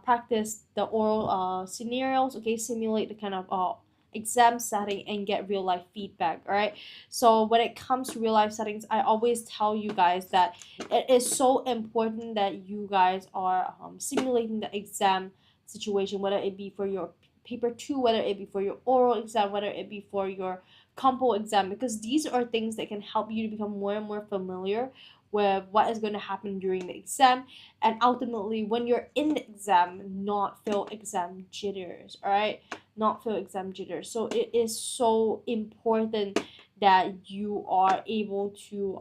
practice the oral scenarios, okay, simulate the kind of exam setting and get real life feedback. All right, so when it comes to real life settings, I always tell you guys that it is so important that you guys are simulating the exam situation, whether it be for your paper 2, whether it be for your oral exam, whether it be for your compo exam, because these are things that can help you to become more and more familiar with what is going to happen during the exam, and ultimately when you're in the exam, not feel exam jitters. All right, not feel exam jitters. So it is so important that you are able to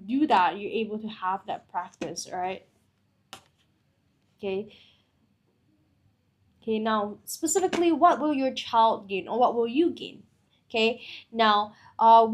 do that, you're able to have that practice. All right, okay. Okay, now specifically, what will your child gain or what will you gain? Okay, now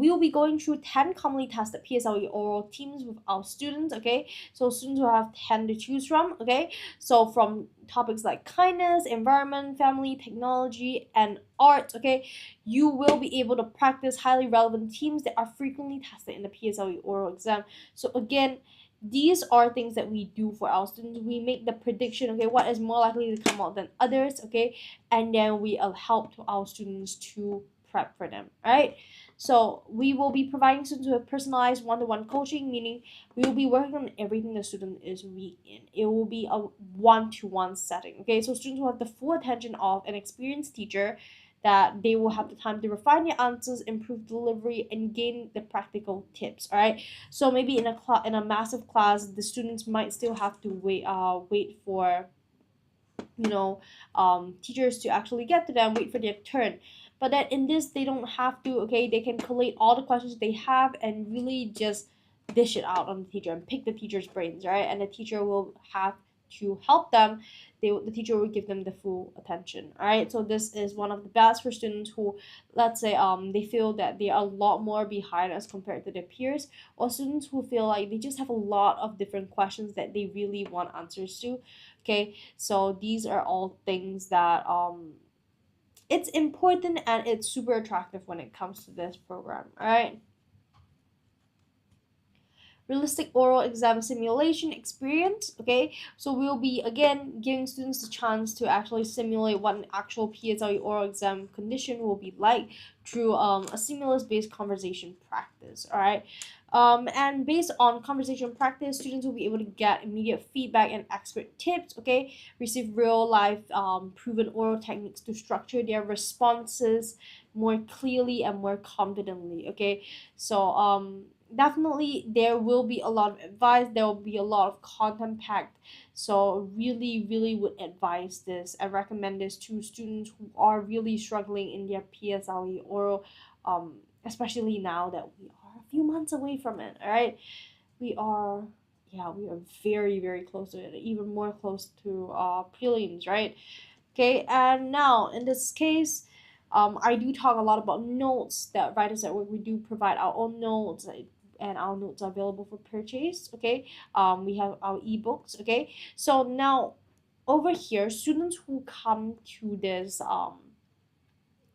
we will be going through 10 commonly tested PSLE oral teams with our students. Okay, so students will have 10 to choose from. Okay, so from topics like kindness, environment, family, technology, and art. Okay, you will be able to practice highly relevant themes that are frequently tested in the PSLE oral exam. So again, these are things that we do for our students. We make the prediction, okay, what is more likely to come out than others, okay, and then we help to our students to prep for them, right? So we will be providing students with personalized one-to-one coaching, meaning we will be working on everything the student is weak in. It will be a one-to-one setting, okay? So students will have the full attention of an experienced teacher, that they will have the time to refine their answers, improve delivery, and gain the practical tips. All right. So maybe in a massive class, the students might still have to wait for teachers to actually get to them, wait for their turn. But that in this, they don't have to. Okay, they can collate all the questions they have and really just dish it out on the teacher and pick the teacher's brains, right? And the teacher will have to help them. The teacher will give them the full attention. All right, so this is one of the best for students who, let's say, they feel that they are a lot more behind as compared to their peers, or students who feel like they just have a lot of different questions that they really want answers to. Okay, so these are all things that it's important and it's super attractive when it comes to this program. All right, realistic oral exam simulation experience. Okay, so we'll be again giving students the chance to actually simulate what an actual PSLE oral exam condition will be like through a stimulus-based conversation practice. All right. And based on conversation practice, students will be able to get immediate feedback and expert tips, okay, receive real life proven oral techniques to structure their responses more clearly and more confidently, okay. So definitely there will be a lot of advice, there will be a lot of content packed, so really would advise this and recommend this to students who are really struggling in their PSLE oral, especially now that we are a few months away from it. All right, we are, yeah, we are very close to it, even more close to prelims, right? Okay, and now in this case, I do talk a lot about notes that writers at work, we do provide our own notes, and our notes are available for purchase. Okay, we have our ebooks. Okay, so now over here, students who come to this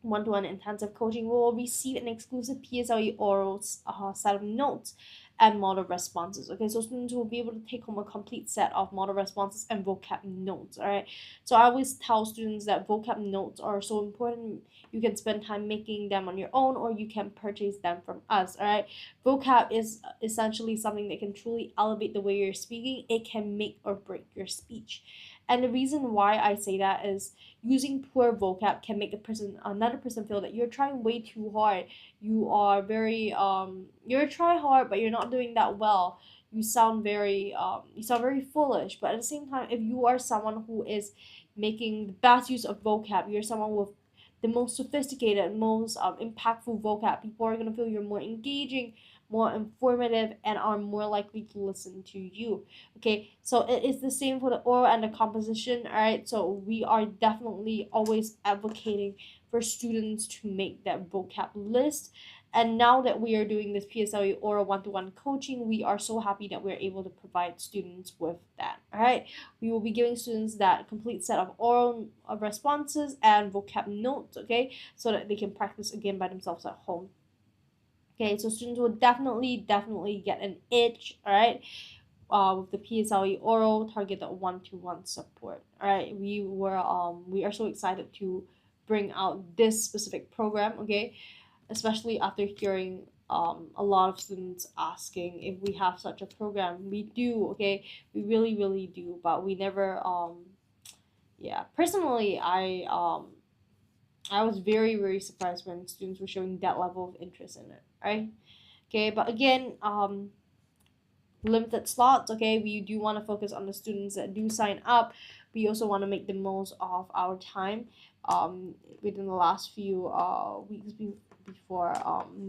one-to-one intensive coaching will receive an exclusive PSLE oral set of notes and model responses. Okay, so students will be able to take home a complete set of model responses and vocab notes. All right, so I always tell students that vocab notes are so important. You can spend time making them on your own, or you can purchase them from us. All right, vocab is essentially something that can truly elevate the way you're speaking. It can make or break your speech. And the reason why I say that is using poor vocab can make another person feel that you're trying way too hard. You are very you're try hard, but you're not doing that well. You sound very foolish. But at the same time, if you are someone who is making the best use of vocab, you're someone with the most sophisticated, most impactful vocab, people are gonna feel you're more engaging, more informative, and are more likely to listen to you. Okay, so it is the same for the oral and the composition. All right, so we are definitely always advocating for students to make that vocab list. And now that we are doing this PSLE oral one-to-one coaching, we are so happy that we're able to provide students with that. All right, we will be giving students that complete set of oral responses and vocab notes, okay, so that they can practice again by themselves at home. Okay, so students will definitely get an edge. All right, with the PSLE oral targeted one-to-one support. All right, we are so excited to bring out this specific program. Okay, especially after hearing a lot of students asking if we have such a program. We do. Okay, we really do, but we never yeah. Personally, I was very surprised when students were showing that level of interest in it. Right. Okay, but again, limited slots. Okay, we do want to focus on the students that do sign up. We also want to make the most of our time within the last few weeks before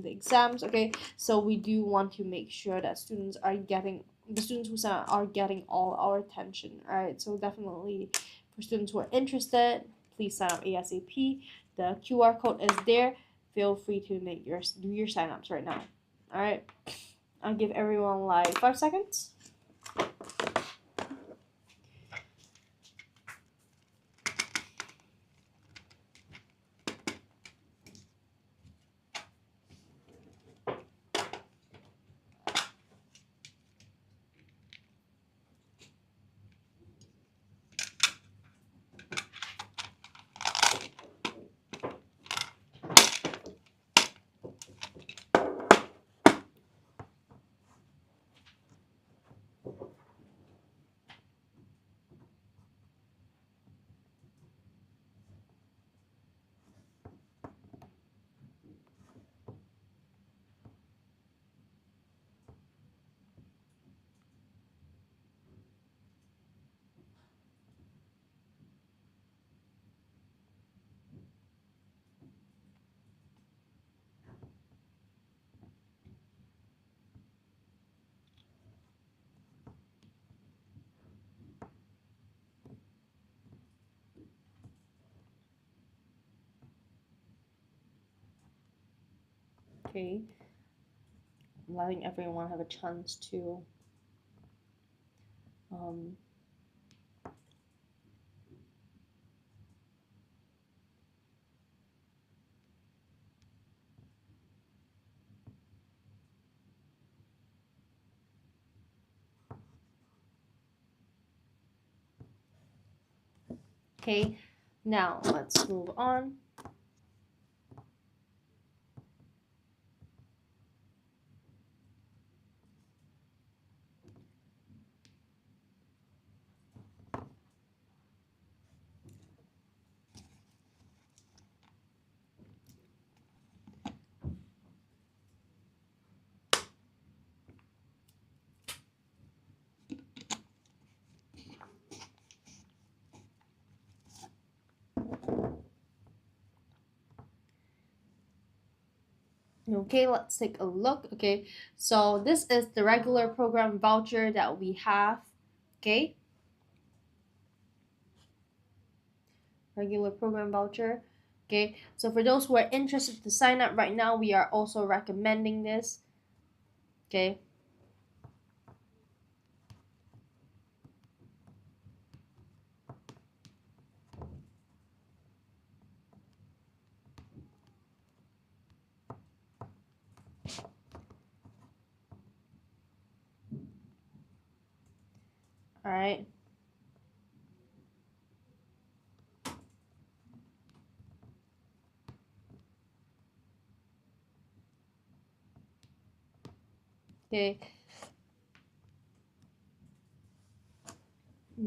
the exams. Okay, so we do want to make sure that the students who sign up are getting all our attention. All right, so definitely for students who are interested, please sign up ASAP. The QR code is there. Feel free to do your sign-ups right now. All right, I'll give everyone like 5 seconds. Okay, I'm letting everyone have a chance to um, Okay, now let's move on. Okay, let's take a look. Okay, so this is the regular program voucher that we have. Okay, regular program voucher. Okay, so for those who are interested to sign up right now, we are also recommending this. Okay, all right. Okay,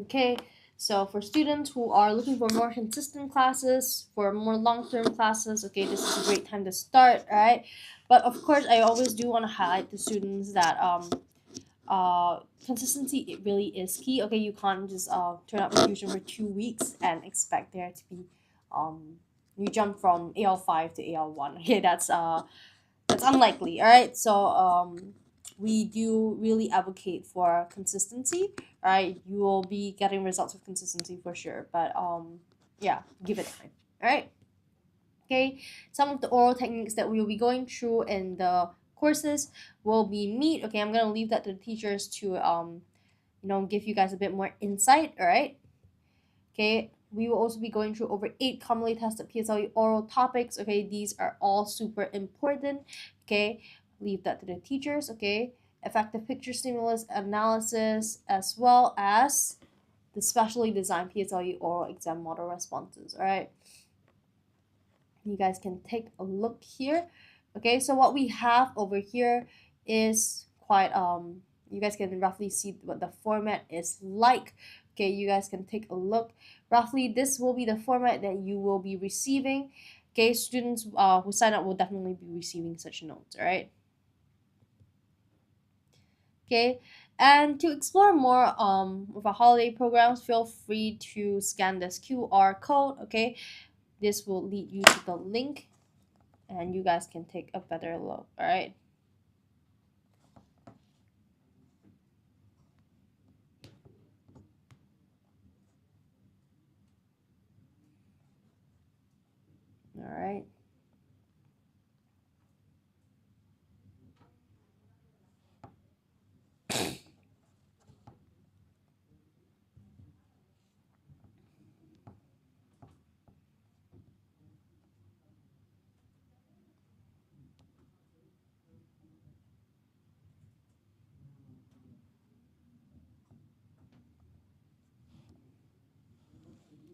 okay. So for students who are looking for more consistent classes, for more long-term classes, okay, this is a great time to start, all right? But of course, I always do want to highlight to students that consistency, it really is key. Okay, you can't just turn up a tuition for 2 weeks and expect there to be you jump from AL5 to AL1. Okay, that's unlikely. All right, so we do really advocate for consistency. All right, you will be getting results with consistency for sure, but yeah, give it time. All right. Okay, some of the oral techniques that we will be going through in the courses will be meet. Okay, I'm gonna leave that to the teachers to give you guys a bit more insight. All right. Okay, we will also be going through over 8 commonly tested PSLE oral topics. Okay, these are all super important. Okay, leave that to the teachers. Okay, effective picture stimulus analysis, as well as the specially designed PSLE oral exam model responses. All right, you guys can take a look here. Okay, so what we have over here is quite you guys can roughly see what the format is like. Okay, you guys can take a look. Roughly, this will be the format that you will be receiving. Okay, students who sign up will definitely be receiving such notes. All right. Okay, and to explore more with our holiday programs, feel free to scan this QR code. Okay, this will lead you to the link and you guys can take a better look. All right. All right.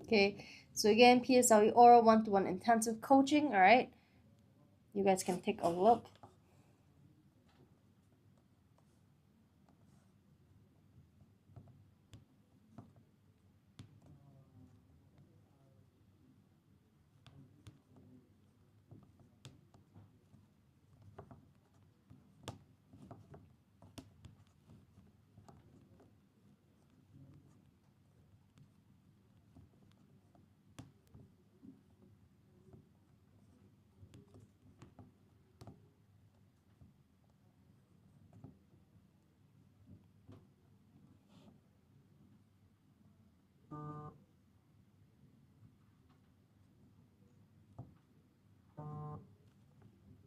Okay. So again, PSLE oral one-to-one intensive coaching. All right. You guys can take a look.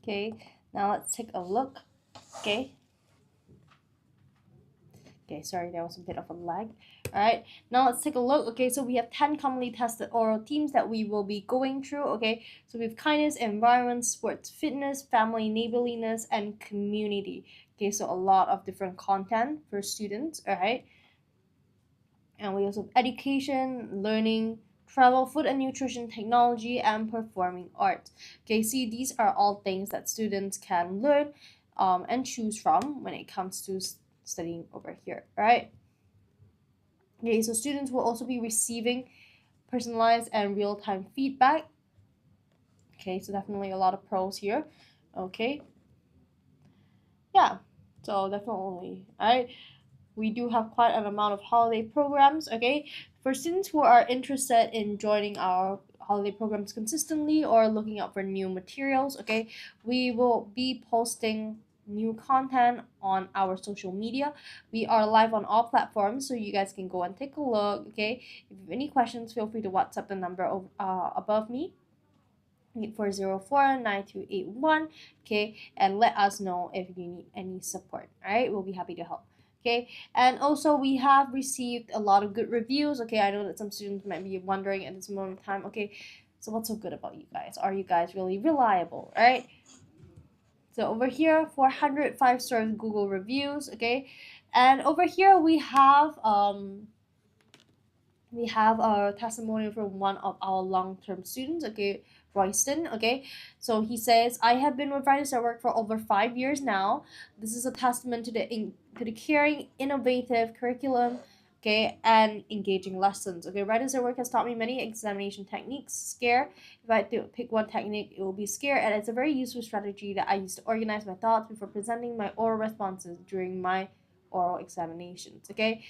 Okay. Now let's take a look. Okay. Okay, sorry, there was a bit of a lag. All right, now let's take a look. Okay, so we have 10 commonly tested oral themes that we will be going through. Okay, so we have kindness, environment, sports, fitness, family, neighborliness, and community. Okay, so a lot of different content for students. All right, and we also have education, learning, travel, food and nutrition, technology, and performing arts. Okay, see, these are all things that students can learn and choose from when it comes to studying over here, right? Okay, so students will also be receiving personalized and real-time feedback. Okay, so definitely a lot of pros here. Okay, yeah, so definitely, right? We do have quite an amount of holiday programs. Okay, for students who are interested in joining our holiday programs consistently or looking out for new materials, okay, we will be posting new content on our social media. We are live on all platforms, so you guys can go and take a look. Okay, if you have any questions, feel free to WhatsApp the number above me, 8404-9281. Okay, and let us know if you need any support. All right, we'll be happy to help. Okay, and also we have received a lot of good reviews. Okay, I know that some students might be wondering at this moment in time, okay, so what's so good about you guys? Are you guys really reliable? All right, so over here, 400 5-star Google reviews. Okay, and over here we have a testimonial from one of our long-term students. Okay, Royston. Okay, so he says, I have been with Writers at Work for over 5 years now. This is a testament to the caring, innovative curriculum, okay, and engaging lessons. Okay, Writers at Work has taught me many examination techniques. Scare, if I had to pick one technique, it will be scare, and it's a very useful strategy that I use to organize my thoughts before presenting my oral responses during my oral examinations. Okay.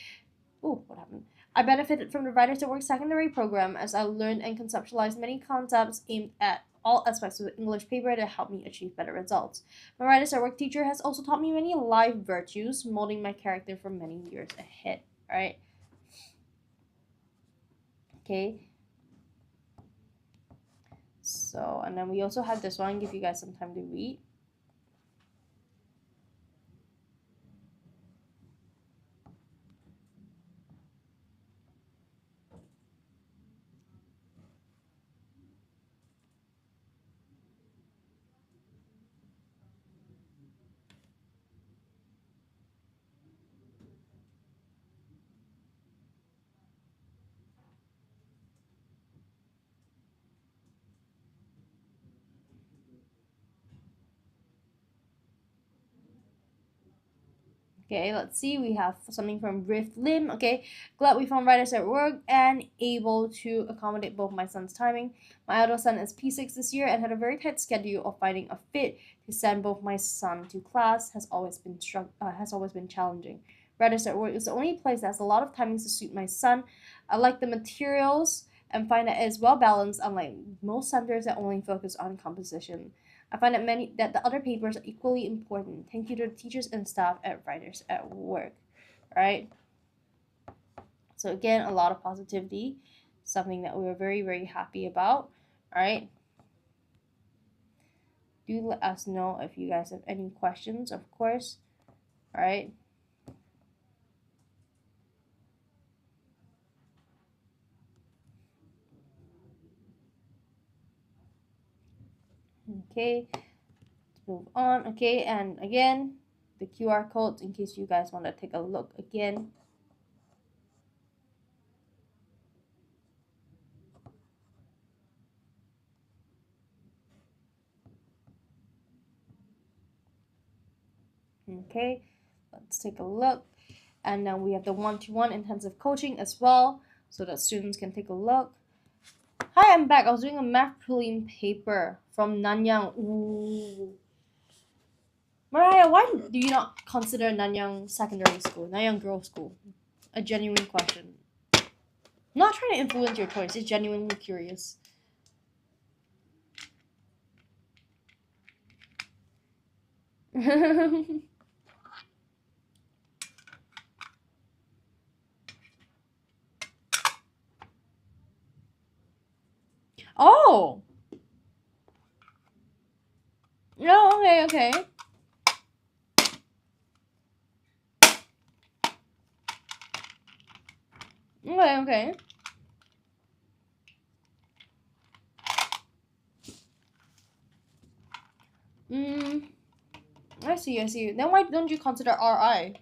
Oh, what happened? I benefited from the Writers at Work secondary program as I learned and conceptualized many concepts aimed at all aspects of the English paper to help me achieve better results. My Writers at Work teacher has also taught me many life virtues, molding my character for many years ahead. Alright? Okay. So, and then we also have this one, give you guys some time to read. Okay, let's see. We have something from Rift Lim. Okay, glad we found Writers at Work and able to accommodate both my son's timing. My elder son is P6 this year and had a very tight schedule of finding a fit to send both my son to class has always been challenging. Writers at Work is the only place that has a lot of timings to suit my son. I like the materials and find that it is well balanced, unlike most centers that only focus on composition. I find that the other papers are equally important. Thank you to the teachers and staff at Writers at Work. Right? So again, a lot of positivity, something that we were very, very happy about. Alright. Do let us know if you guys have any questions, of course. Alright. Okay. Let's move on. Okay, and again, the QR codes in case you guys want to take a look again. Okay, let's take a look. And then we have the one-to-one intensive coaching as well, so that students can take a look. Hi, I'm back. I was doing a math prelim paper from Nanyang. Ooh. Mariah, why do you not consider Nanyang Secondary School, Nanyang Girls' School? A genuine question. I'm not trying to influence your choice, it's genuinely curious. Oh! No, okay, okay. Okay, okay. I see, I see. Then why don't you consider RI?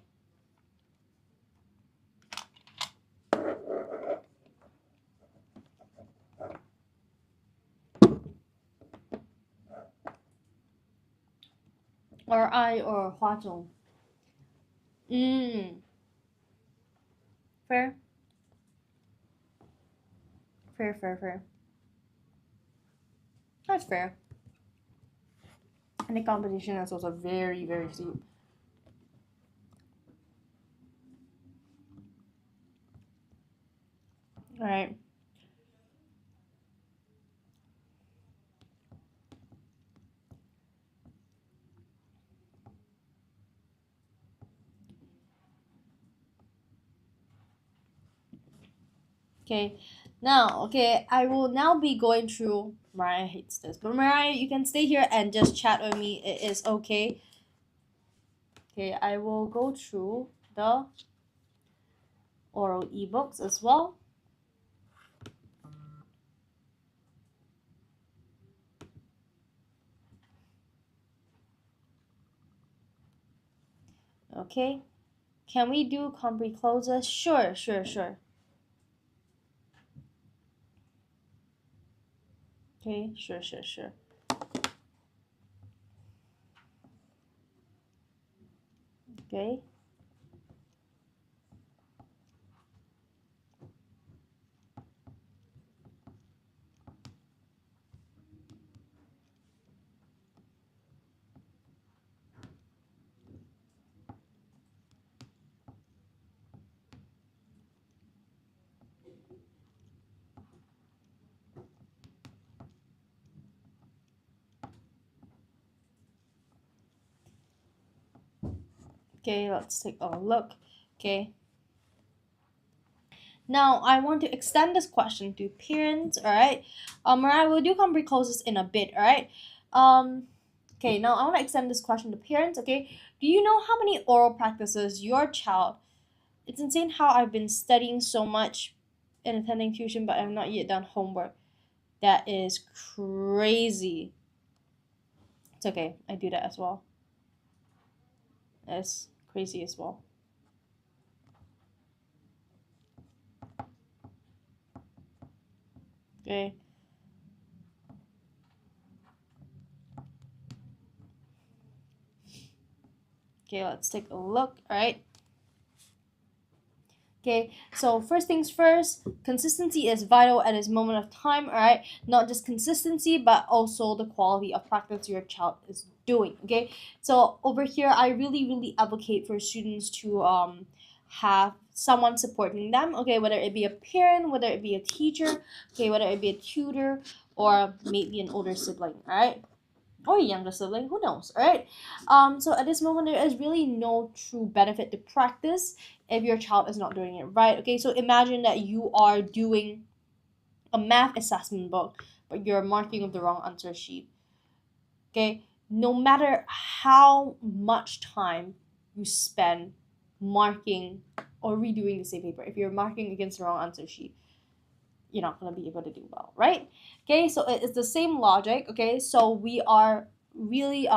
or I or Hua Zhong. Fair. Fair. That's fair. And the competition is also very, very steep. Alright. Okay, now, okay, I will now be going through. Mariah hates this, but Mariah, you can stay here and just chat with me. It is okay. Okay, I will go through the oral ebooks as well. Okay, can we do compre closes? Sure. Okay, sure. Okay. Okay, let's take a look. Okay. Now, I want to extend this question to parents, alright? Mariah, we'll do compre closes in a bit, alright? Okay, now I want to extend this question to parents, okay? Do you know how many oral practices your child? It's insane how I've been studying so much and attending tuition, but I've not yet done homework. That is crazy. It's okay, I do that as well. That's crazy as well. Okay. Okay, let's take a look, alright? Okay, so first things first, consistency is vital at this moment of time, alright? Not just consistency, but also the quality of practice your child is doing, okay? So over here, I really advocate for students to have someone supporting them, okay? Whether it be a parent, whether it be a teacher, okay? Whether it be a tutor, or maybe an older sibling, alright? Or a younger sibling, who knows, alright? So at this moment, there is really no true benefit to practice if your child is not doing it right. Okay, so imagine that you are doing a math assessment book, but you're marking with the wrong answer sheet. Okay, no matter how much time you spend marking or redoing the same paper, if you're marking against the wrong answer sheet, you're not going to be able to do well, right? Okay, so it's the same logic. Okay, so we are really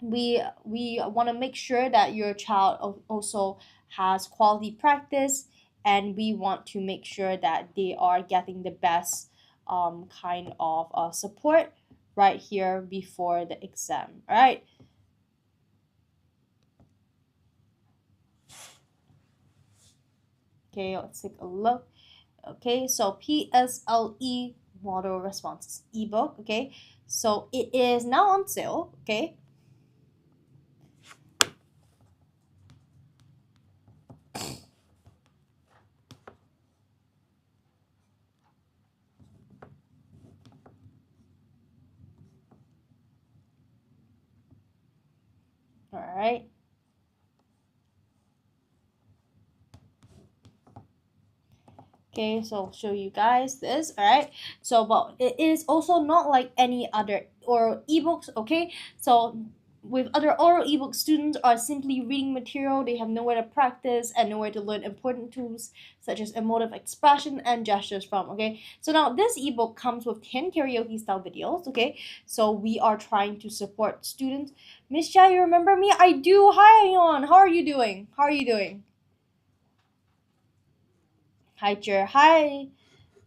we want to make sure that your child also has quality practice, and we want to make sure that they are getting the best kind of support right here before the exam. All right. Okay, let's take a look. Okay, so PSLE model responses ebook. Okay, so it is now on sale. Okay. All right. Okay, so I'll show you guys this. All right, so but it is also not like any other oral ebooks. Okay, so with other oral ebook, students are simply reading material. They have nowhere to practice and nowhere to learn important tools such as emotive expression and gestures from. Okay, so now this ebook comes with 10 karaoke style videos. Okay, so we are trying to support students. Miss Jia, you remember me? I do. Hi, Ayon. How are you doing? How are you doing? Hi, Jer. Hi.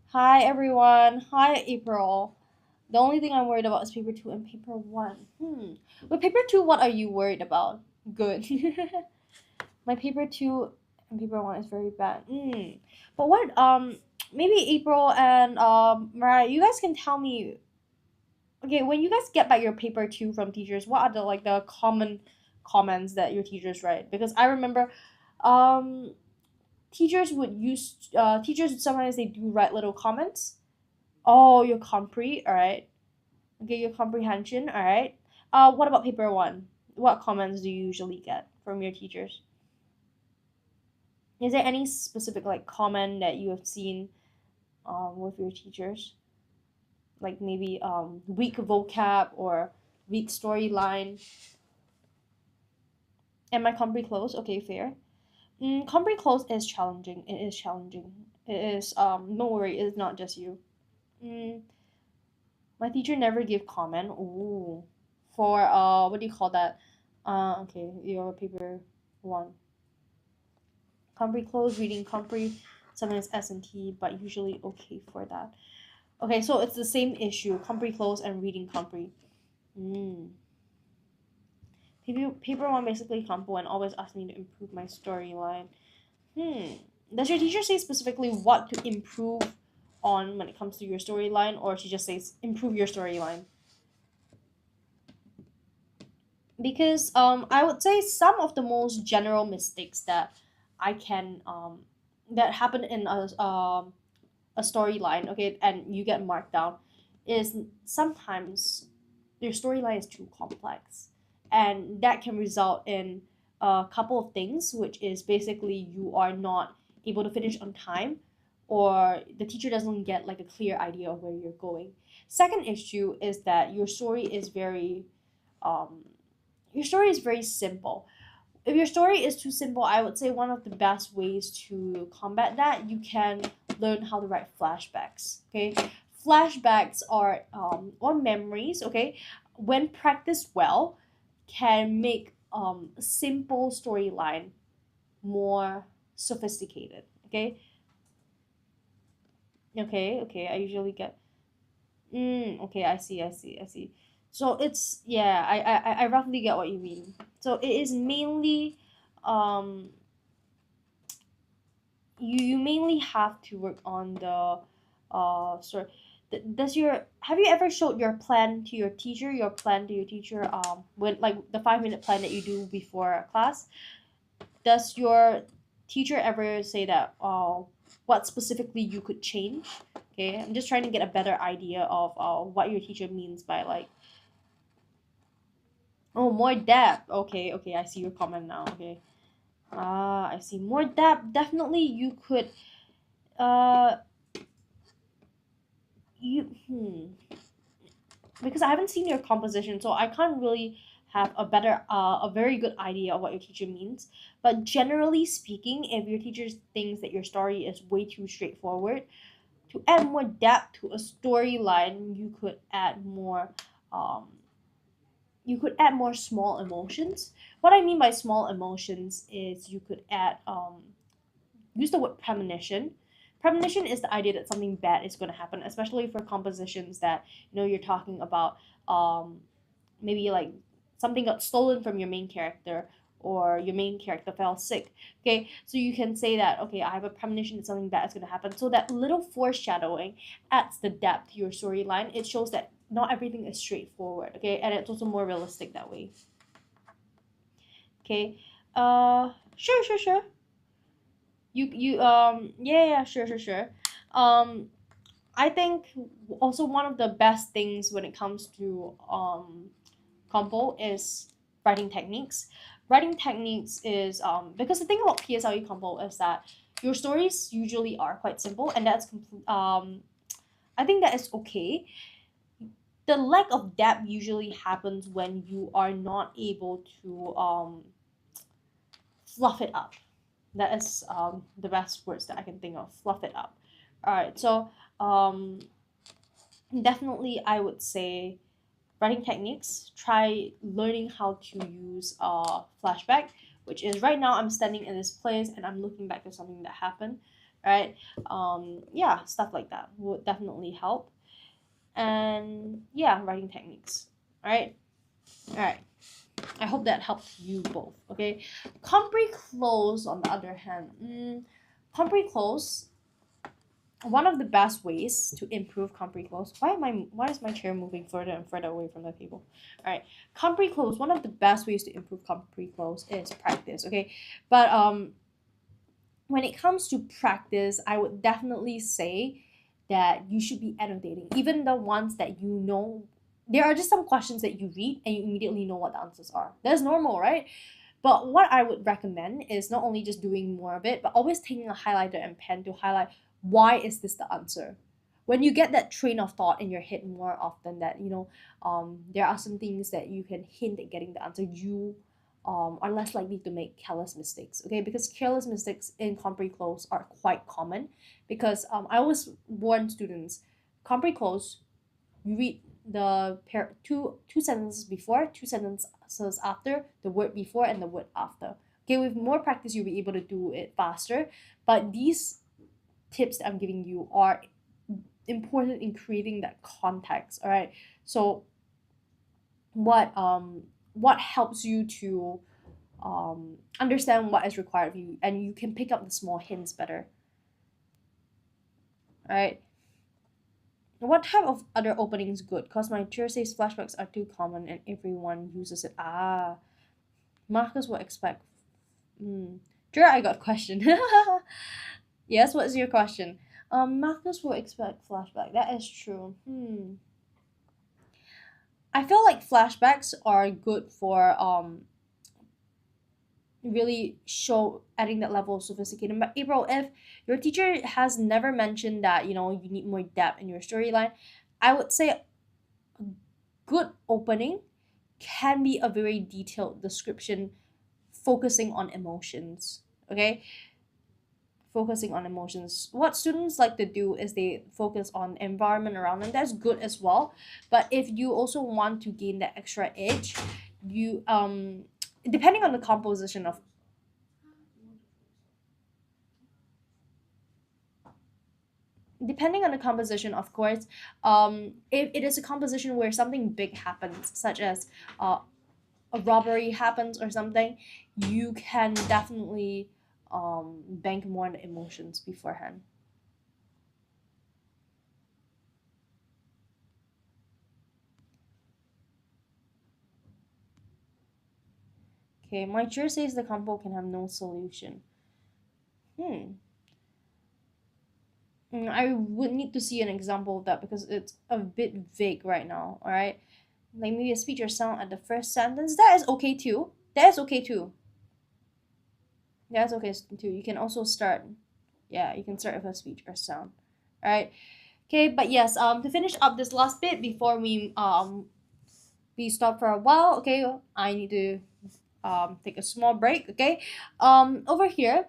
Hi everyone. Hi April. The only thing I'm worried about is paper 2 and paper 1. With paper 2, what are you worried about? Good. My paper 2 and paper 1 is very bad. But what, maybe April and Mariah, you guys can tell me, okay, when you guys get back your paper 2 from teachers, what are the common comments that your teachers write? Because I remember, um, teachers would sometimes they do write little comments. Oh, your compre, all right. Okay, your comprehension, all right. What about paper 1? What comments do you usually get from your teachers? Is there any specific like comment that you have seen with your teachers? Like maybe weak vocab or weak storyline. Am I compre close? Okay, fair. Compre close is challenging. It is challenging. It is don't worry, it's not just you. Mm, my teacher never gave comment. Ooh. For what do you call that? Okay, your paper 1. Compre close, reading compre, sometimes S&T, but usually okay for that. Okay, so it's the same issue, compre close and reading compre. Mm. Paper 1 basically compo and always ask me to improve my storyline. Does your teacher say specifically what to improve on when it comes to your storyline, or she just says improve your storyline? Because I would say some of the most general mistakes that I can that happen in a storyline, okay, and you get marked down, is sometimes your storyline is too complex, and that can result in a couple of things, which is basically you are not able to finish on time, or the teacher doesn't get like a clear idea of where you're going. Second issue is that um, your story is very simple. If your story is too simple, I would say one of the best ways to combat that, you can learn how to write flashbacks. Okay, flashbacks are or memories. Okay, when practiced well, can make a simple storyline more sophisticated. Okay, okay. I usually get. Okay, I see. So it's yeah, I roughly get what you mean. So it is mainly um you mainly have to work on the sorry, does your have you ever showed your plan to your teacher, when like the 5 minute plan that you do before a class? Does your teacher ever say that what specifically you could change? Okay, I'm just trying to get a better idea of what your teacher means by like, oh, more depth. Okay, I see your comment now. Okay, I see more depth. Definitely you could uh you because I haven't seen your composition, so I can't really have a very good idea of what your teacher means. But generally speaking, if your teacher thinks that your story is way too straightforward, to add more depth to a storyline, um, you could add more small emotions. What I mean by small emotions is you could add use the word premonition. Premonition is the idea that something bad is going to happen, especially for compositions that you're talking about maybe like something got stolen from your main character, or your main character fell sick. Okay, so you can say that, okay, I have a premonition that something bad is going to happen. So that little foreshadowing adds the depth to your storyline. It shows that not everything is straightforward. Okay, and it's also more realistic that way. Okay, sure. Yeah, sure. um I think also one of the best things when it comes to compo is writing techniques. Writing techniques is because the thing about PSLE compo is that your stories usually are quite simple, and I think that is okay. The lack of depth usually happens when you are not able to fluff it up. That is the best words that I can think of. Fluff it up. All right, so um, definitely I would say writing techniques. Try learning how to use flashback, which is right now I'm standing in this place and I'm looking back to something that happened. Right? Yeah, stuff like that would definitely help. And yeah, writing techniques. All right. I hope that helped you both. Okay. Comprehend on the other hand, comprehend, one of the best ways to improve comprehend. Why is my chair moving further and further away from the table? All right. Comprehend, one of the best ways to improve comprehend is practice. Okay. But when it comes to practice, I would definitely say that you should be annotating, even the ones that you know. There are just some questions that you read and you immediately know what the answers are. That's normal, right? But what I would recommend is not only just doing more of it, but always taking a highlighter and pen to highlight why is this the answer. When you get that train of thought in your head more often, that there are some things that you can hint at getting the answer, you are less likely to make careless mistakes. Okay, because careless mistakes in comprehend are quite common. Because I always warn students, comprehend, you read the two sentences before, two sentences after, the word before and the word after. Okay, with more practice you'll be able to do it faster. But these tips that I'm giving you are important in creating that context. All right. So what helps you to understand what is required of you, and you can pick up the small hints better. All right. What type of other openings good? Because my teacher says flashbacks are too common and everyone uses it. Marcus will expect. Sure, I got a question. Yes, what's your question? Marcus will expect flashback. That is true. I feel like flashbacks are good for really show adding that level of sophistication. But April, if your teacher has never mentioned that you need more depth in your storyline, I would say a good opening can be a very detailed description focusing on emotions. Okay, focusing on emotions. What students like to do is they focus on environment around them. That's good as well. But if you also want to gain that extra edge, you depending on the composition of of course, if it is a composition where something big happens, such as a robbery happens or something, you can definitely bank more on the emotions beforehand. Okay, my chair says the combo can have no solution. I would need to see an example of that because it's a bit vague right now. All right, like maybe a speech or sound at the first sentence. That is okay too. That is okay too. That's okay too. You can also start. Yeah, you can start with a speech or sound. All right. Okay, but yes. To finish up this last bit before we stop for a while. Okay, I need to take a small break. Okay. Over here.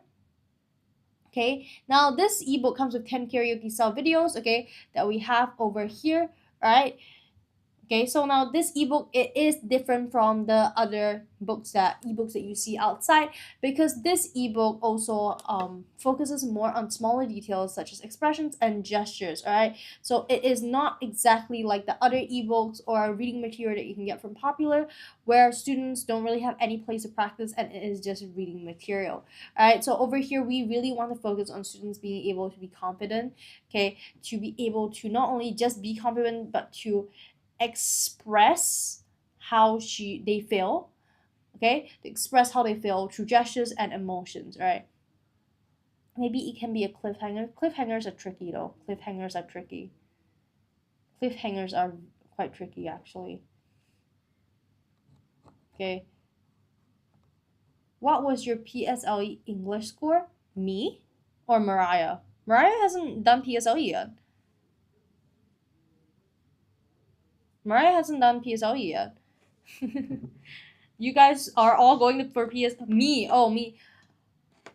Okay, now this ebook comes with 10 karaoke style videos, okay, that we have over here, right? Okay, so now this ebook, it is different from the other ebooks that you see outside, because this ebook also focuses more on smaller details such as expressions and gestures. All right, so it is not exactly like the other ebooks or reading material that you can get from Popular, where students don't really have any place to practice and it is just reading material. All right, so over here we really want to focus on students being able to be confident, okay, to be able to not only just be confident but to express how they feel, okay, to express how they feel through gestures and emotions, right? Maybe it can be a cliffhangers are tricky though. Cliffhangers are quite tricky actually. Okay, what was your PSLE English score? Me or Mariah? Mariah hasn't done PSLE yet. You guys are all going for me. Oh, me.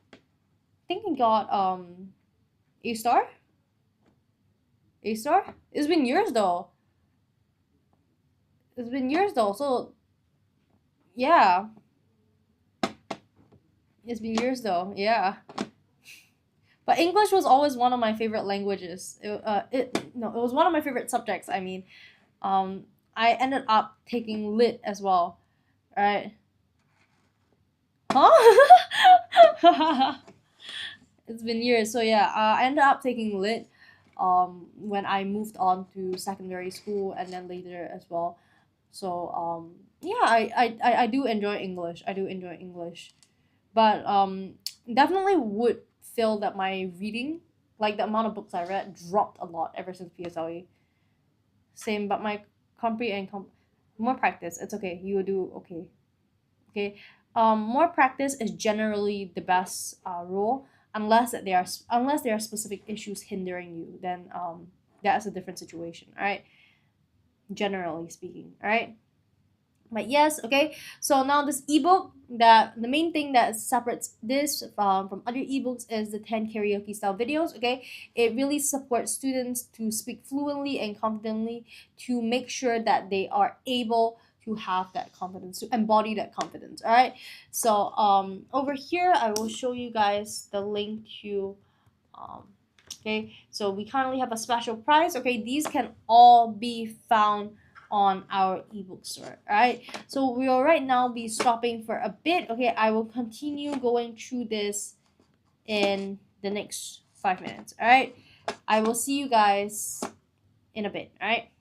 I think I got A star. A star. It's been years though. So yeah, it's been years though. Yeah. But English was always one of my favorite languages. It was one of my favorite subjects. I mean, I ended up taking lit as well, right? Huh? It's been years. So yeah, I ended up taking lit when I moved on to secondary school and then later as well. So yeah, I do enjoy English. I do enjoy English. But definitely would feel that my reading, like the amount of books I read, dropped a lot ever since PSLE. Same, but my more practice. It's okay. You will do okay. Okay. More practice is generally the best rule, unless there are specific issues hindering you. Then that's a different situation. All right. Generally speaking. All right. But yes, okay. So now this ebook, that the main thing that separates this from other ebooks is the 10 karaoke style videos. Okay, it really supports students to speak fluently and confidently, to make sure that they are able to have that confidence, to embody that confidence. All right. So over here I will show you guys the link to okay, so we currently have a special price. Okay, these can all be found on our ebook store. All right, so we will right now be stopping for a bit. Okay, I will continue going through this in the next 5 minutes. All right, I will see you guys in a bit. All right.